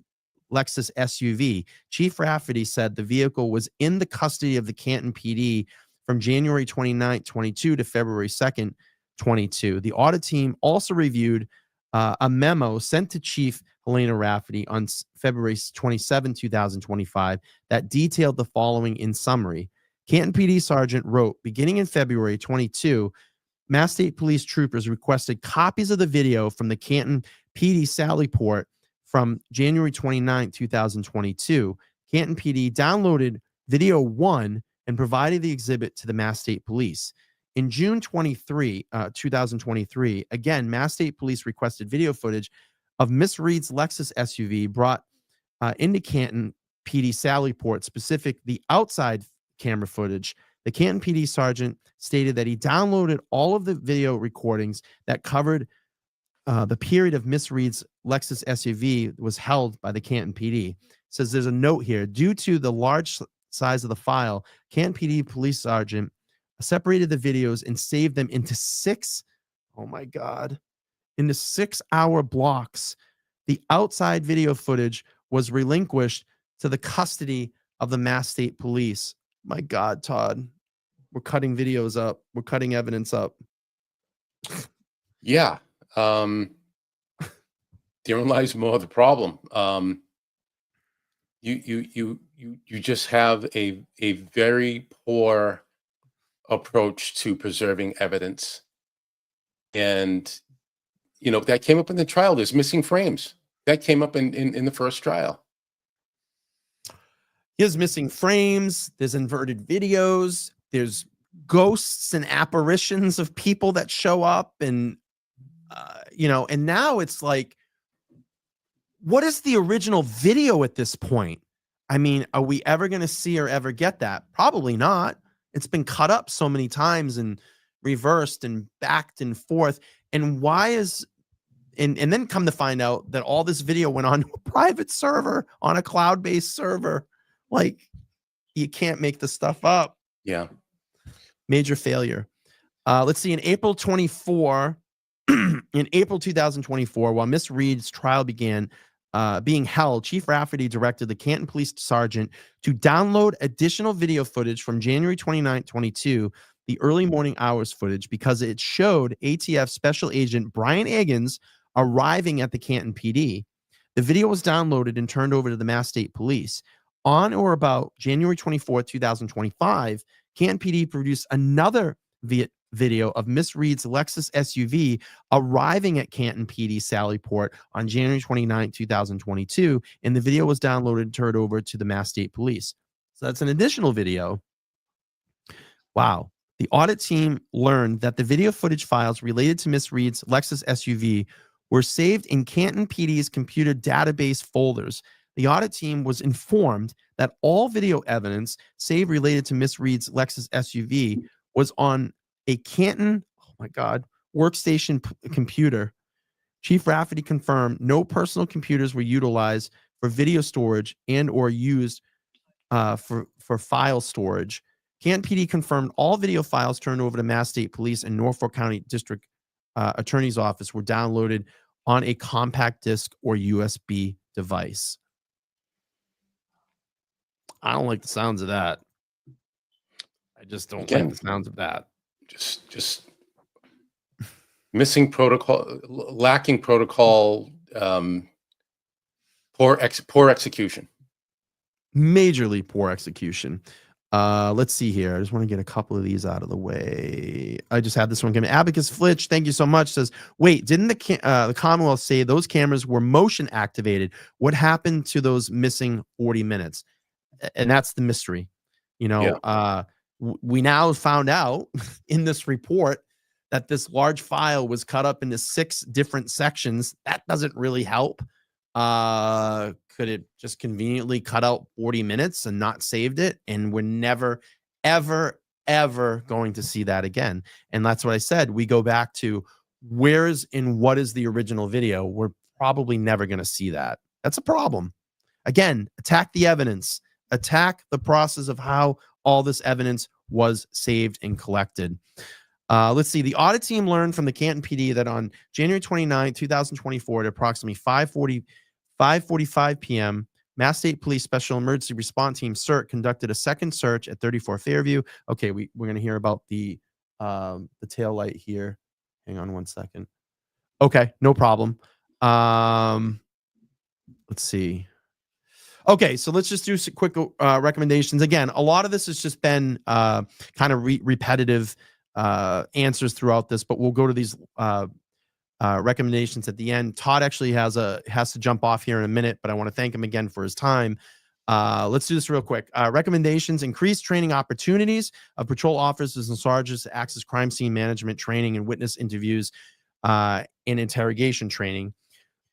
Lexus SUV. Chief Rafferty said the vehicle was in the custody of the Canton PD from January 29th, 22 to February 2nd, 22. The audit team also reviewed a memo sent to Chief Helena Rafferty on February 27, 2025, that detailed the following in summary. Canton PD Sergeant wrote, beginning in February 22, Mass State Police troopers requested copies of the video from the Canton PD Sally Port from January 29, 2022. Canton PD downloaded video 1 and provided the exhibit to the Mass State Police. In June 2023, again, Mass State Police requested video footage of Miss Reed's Lexus SUV brought into Canton PD Sally Port, specific the outside camera footage. The Canton PD sergeant stated that he downloaded all of the video recordings that covered the period of Miss Reed's Lexus SUV was held by the Canton PD. Says there's a note here. Due to the large size of the file, Canton PD police sergeant separated the videos and saved them into 6-hour blocks. The outside video footage was relinquished to the custody of the Mass State Police. My God, Todd, we're cutting videos up. We're cutting evidence up. Yeah. Therein lies more of the problem. You just have a very poor approach to preserving evidence. And that came up in the trial. There's missing frames. That came up in the first trial. There's missing frames. There's inverted videos. There's ghosts and apparitions of people that show up. And, and now it's like, what is the original video at this point? I mean, are we ever going to see or ever get that? Probably not. It's been cut up so many times and reversed and backed and forth. And why is... And then come to find out that all this video went on to a private server, on a cloud-based server. Like, you can't make the stuff up. Yeah. Major failure. Let's see. In April 2024, while Miss Reed's trial began being held, Chief Rafferty directed the Canton Police Sergeant to download additional video footage from January 29, 22, the early morning hours footage, because it showed ATF Special Agent Brian Eggins arriving at the Canton PD. The video was downloaded and turned over to the Mass State Police. On or about January 24, 2025, Canton PD produced another video of Miss Reed's Lexus SUV arriving at Canton PD Sally Port on January 29, 2022, and the video was downloaded and turned over to the Mass State Police. So that's an additional video. Wow. The audit team learned that the video footage files related to Miss Reed's Lexus SUV were saved in Canton PD's computer database folders. The audit team was informed that all video evidence saved related to Miss Reed's Lexus SUV was on a Canton, workstation computer. Chief Rafferty confirmed no personal computers were utilized for video storage and or used for file storage. Canton PD confirmed all video files turned over to Mass State Police and Norfolk County District Attorney's Office were downloaded on a compact disc or USB device. I don't like the sounds of that. I just don't like the sounds of that. Just missing protocol, lacking protocol, poor execution. Majorly poor execution. Let's see here. I just want to get a couple of these out of the way. I just had this one coming. Abacus Flitch, thank you so much. Says, wait, didn't the Commonwealth say those cameras were motion activated? What happened to those missing 40 minutes? And that's the mystery. We now found out in this report that this large file was cut up into 6 different sections. That doesn't really help. Could it just conveniently cut out 40 minutes and not saved it? And we're never, ever, ever going to see that again. And that's what I said. We go back to what is the original video? We're probably never going to see that. That's a problem. Again, attack the evidence, attack the process of how all this evidence was saved and collected. Let's see. The audit team learned from the Canton PD that on January 29, 2024, at approximately 5:45 p.m., Mass State Police Special Emergency Response Team CERT conducted a second search at 34 Fairview. Okay, we're going to hear about the tail light here. Hang on one second. Okay, no problem. Let's see. Okay, so let's just do some quick recommendations. Again, a lot of this has just been kind of repetitive answers throughout this, but we'll go to these recommendations at the end. Todd actually has to jump off here in a minute, but I want to thank him again for his time. Let's do this real quick. Recommendations: increase training opportunities of patrol officers and sergeants to access crime scene management training and witness interviews and interrogation training.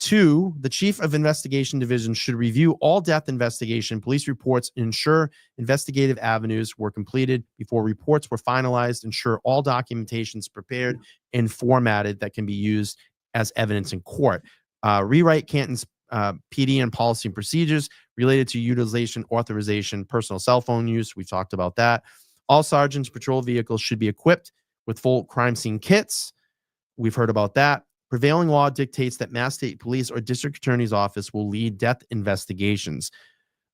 2, the Chief of Investigation Division should review all death investigation police reports and ensure investigative avenues were completed before reports were finalized, ensure all documentations prepared and formatted that can be used as evidence in court. Rewrite Canton's PD and policy and procedures related to utilization, authorization, personal cell phone use. We've talked about that. All sergeants' patrol vehicles should be equipped with full crime scene kits. We've heard about that. Prevailing law dictates that Mass State Police or District Attorney's Office will lead death investigations,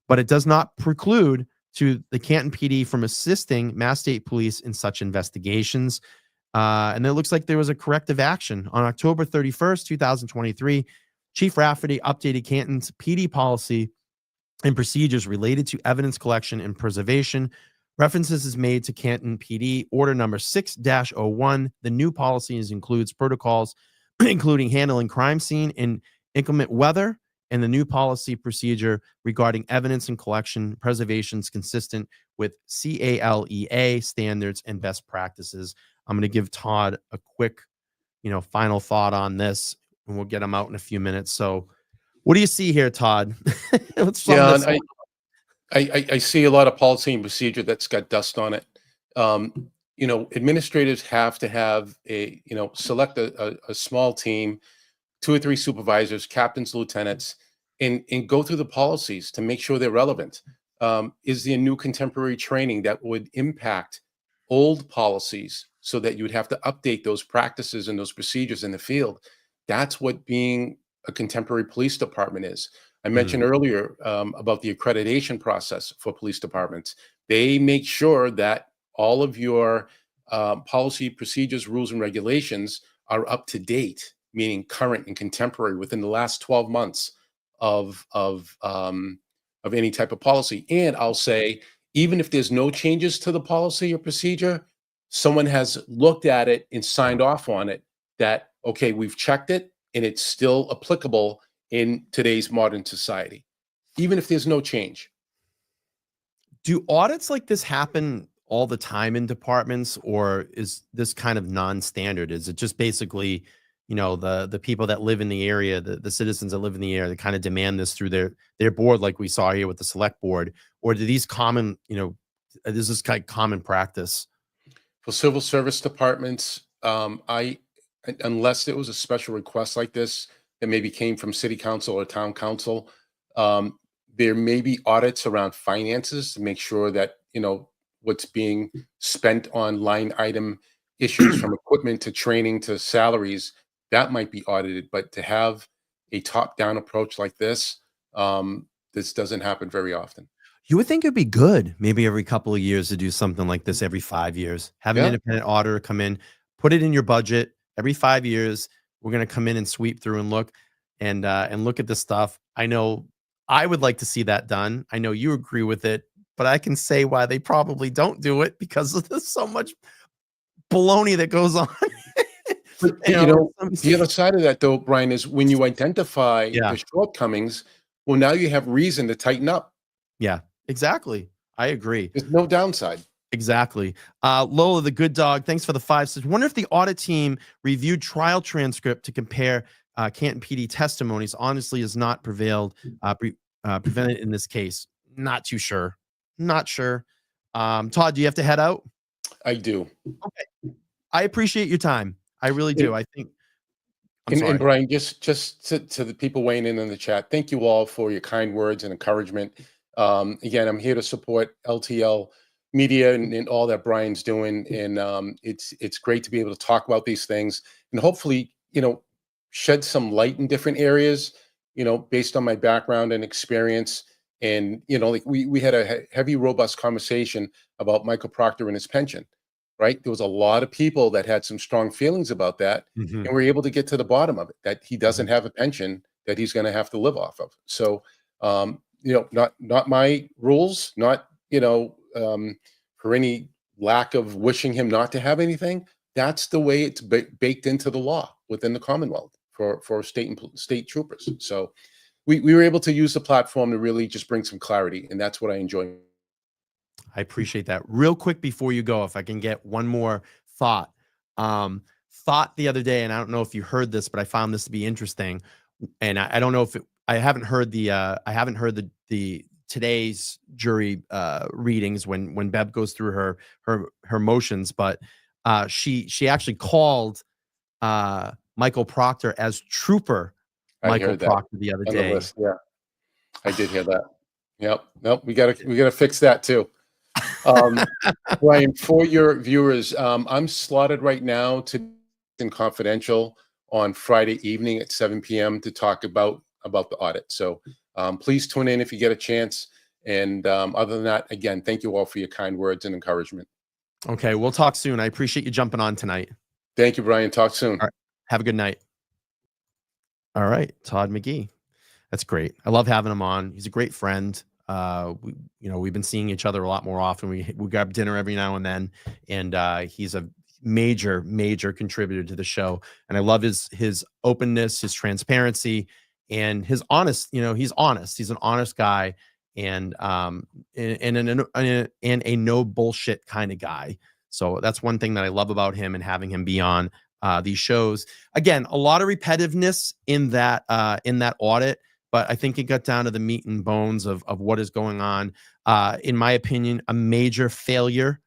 but it does not preclude to the Canton PD from assisting Mass State Police in such investigations. And it looks like there was a corrective action. On October 31st, 2023, Chief Rafferty updated Canton's PD policy and procedures related to evidence collection and preservation. References is made to Canton PD Order Number 6-01. The new policies includes protocols including handling crime scene in inclement weather, and the new policy procedure regarding evidence and collection preservations consistent with CALEA standards and best practices. I'm going to give Todd a quick, final thought on this, and we'll get him out in a few minutes. So what do you see here, Todd? Let's sum this up. I see a lot of policy and procedure that's got dust on it. Administrators have to have select a small team, 2 or 3 supervisors, captains, lieutenants, and go through the policies to make sure they're relevant. Is there new contemporary training that would impact old policies so that you would have to update those practices and those procedures in the field? That's what being a contemporary police department is. I mentioned earlier about the accreditation process for police departments. They make sure that all of your policy, procedures, rules, and regulations are up to date, meaning current and contemporary within the last 12 months of any type of policy. And I'll say, even if there's no changes to the policy or procedure, someone has looked at it and signed off on it that, okay, we've checked it and it's still applicable in today's modern society, even if there's no change. Do audits like this happen all the time in departments, or is this kind of non-standard? Is it just basically, the people that live in the area, the citizens that live in the area, that kind of demand this through their board, like we saw here with the select board? Or do these common, is this kind of common practice? For civil service departments, unless there was a special request like this that maybe came from city council or town council, there may be audits around finances to make sure that, what's being spent on line item issues from equipment to training to salaries, that might be audited. But to have a top-down approach like this, this doesn't happen very often. You would think it'd be good maybe every couple of years to do something like this every 5 years. Have an independent auditor come in, put it in your budget. Every 5 years, we're going to come in and sweep through and look at this stuff. I know I would like to see that done. I know you agree with it, but I can say why they probably don't do it, because there's so much baloney that goes on. The other side of that, though, Brian, is when you identify the shortcomings, well, now you have reason to tighten up. Yeah, exactly. I agree. There's no downside. Exactly. Lola, the good dog, thanks for the 5 says, wonder if the audit team reviewed trial transcript to compare Canton PD testimonies. Honestly, is not prevented in this case. Not too sure. Not sure. Todd, do you have to head out? I do. Okay. I appreciate your time. I really do. I think. I'm And, sorry. and Brian, just to the people weighing in on the chat, thank you all for your kind words and encouragement. Again, I'm here to support LTL Media and all that Brian's doing, and it's great to be able to talk about these things and hopefully, shed some light in different areas, based on my background and experience. And like we had a heavy, robust conversation about Michael Proctor and his pension. Right, there was a lot of people that had some strong feelings about that, Mhm. and we're able to get to the bottom of it, that he doesn't have a pension that he's going to have to live off of. So, not my rules, not for any lack of wishing him not to have anything. That's the way it's baked into the law within the Commonwealth for state troopers. So we were able to use the platform to really just bring some clarity, and that's what I enjoy. I appreciate that. Real quick before you go, if I can get one more thought. Thought the other day, and I don't know if you heard this, but I found this to be interesting. And I don't know if I haven't heard the today's jury readings when Bev goes through her motions, but she actually called Michael Proctor as Trooper I Michael heard that Proctor the other on the day. list. Yeah, I did hear that. Yep. Nope. We gotta fix that too. Brian, for your viewers, I'm slotted right now to in confidential on Friday evening at 7 p.m. to talk about the audit. So please tune in if you get a chance. And other than that, again, thank you all for your kind words and encouragement. Okay, we'll talk soon. I appreciate you jumping on tonight. Thank you, Brian. Talk soon. All right. Have a good night. All right, Todd McGhee. That's great. I love having him on. He's a great friend. We've been seeing each other a lot more often. We grab dinner every now and then, and he's a major contributor to the show. And I love his openness, his transparency, and his honest. He's honest. He's an honest guy, and a no bullshit kind of guy. So that's one thing that I love about him and having him be on these shows. Again, a lot of repetitiveness in that audit. But I think it got down to the meat and bones of what is going on. In my opinion, a major failure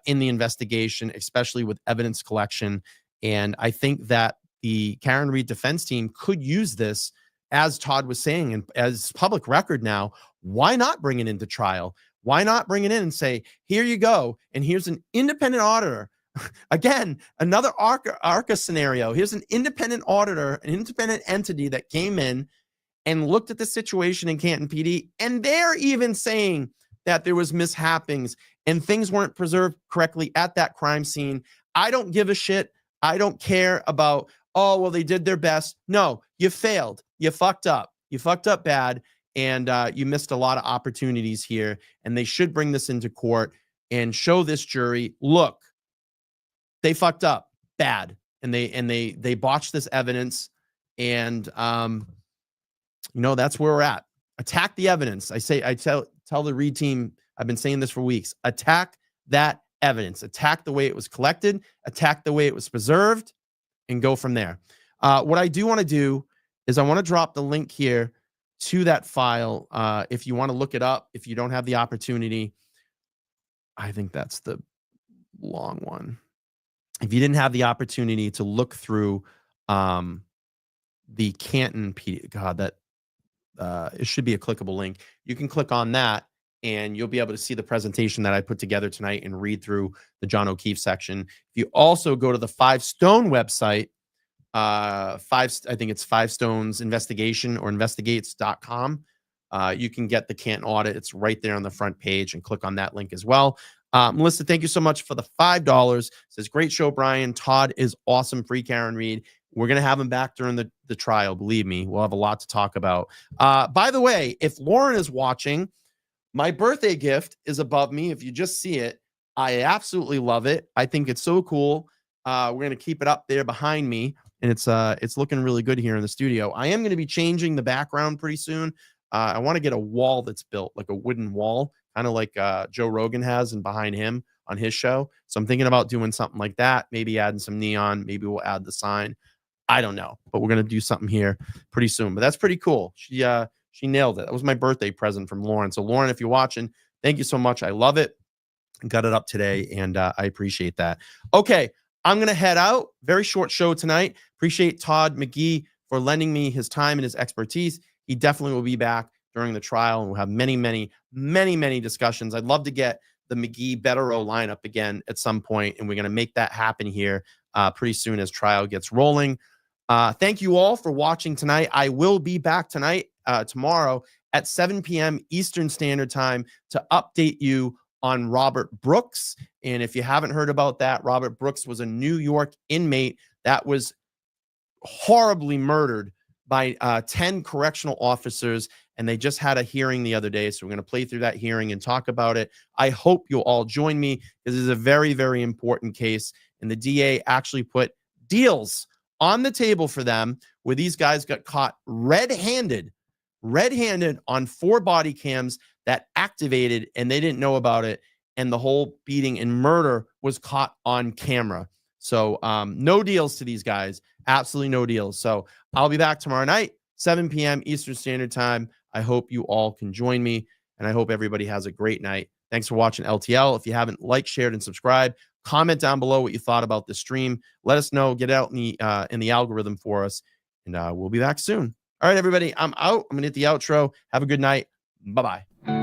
in the investigation, especially with evidence collection. And I think that the Karen Read defense team could use this, as Todd was saying, and as public record now. Why not bring it into trial? Why not bring it in and say, here you go, and here's an independent auditor. Again, another ARCA scenario. Here's an independent auditor, an independent entity that came in and looked at the situation in Canton PD, and they're even saying that there was mishappings and things weren't preserved correctly at that crime scene. I don't give a shit. I don't care about, oh, well, they did their best. No, you failed. You fucked up. You fucked up bad, and you missed a lot of opportunities here, and they should bring this into court and show this jury, look, they fucked up bad, and they botched this evidence, and that's where we're at. Attack the evidence. I tell the Read team, I've been saying this for weeks, attack that evidence, attack the way it was collected, attack the way it was preserved, and go from there. What I do want to do is I want to drop the link here to that file. If you want to look it up, if you don't have the opportunity, I think that's the long one. If you didn't have the opportunity to look through the Canton PD, God, that it should be a clickable link. You can click on that and you'll be able to see the presentation that I put together tonight and read through the John O'Keefe section. If you also go to the Five Stone website, I think it's Five Stones Investigation or investigates.com. You can get the Canton audit. It's right there on the front page, and click on that link as well. Melissa, thank you so much for the $5. Says, great show, Brian. Todd is awesome. Free Karen Read. We're going to have him back during the trial. Believe me, we'll have a lot to talk about. By the way, if Lauren is watching, my birthday gift is above me. If you just see it, I absolutely love it. I think it's so cool. We're going to keep it up there behind me, and it's looking really good here in the studio. I am going to be changing the background pretty soon. I want to get a wall that's built, like a wooden wall, kind of like Joe Rogan has and behind him on his show. So I'm thinking about doing something like that, maybe adding some neon. Maybe we'll add the sign. I don't know, but we're going to do something here pretty soon. But that's pretty cool. She nailed it. That was my birthday present from Lauren. So Lauren, if you're watching, thank you so much. I love it. got it up today, and I appreciate that. Okay, I'm going to head out. Very short show tonight. Appreciate Todd McGhee for lending me his time and his expertise. He definitely will be back during the trial, and we'll have many, many, many, many discussions. I'd love to get the McGhee-Betterow lineup again at some point, and we're going to make that happen here pretty soon as trial gets rolling. Thank you all for watching tonight. I will be back tomorrow at 7 p.m. Eastern Standard Time to update you on Robert Brooks. And if you haven't heard about that, Robert Brooks was a New York inmate that was horribly murdered by 10 correctional officers, and they just had a hearing the other day. So we're going to play through that hearing and talk about it. I hope you'll all join me, because this is a very, very important case, and the DA actually put deals on the table for them where these guys got caught red-handed on 4 body cams that activated, and they didn't know about it, and the whole beating and murder was caught on camera. So no deals to these guys. Absolutely no deals. So I'll be back tomorrow night, 7 p.m. Eastern Standard Time. I hope you all can join me, and I hope everybody has a great night. Thanks for watching LTL. If you haven't liked, shared, and subscribed, comment down below what you thought about the stream. Let us know. Get out in the algorithm for us, and we'll be back soon. All right, everybody, I'm out. I'm going to hit the outro. Have a good night. Bye-bye.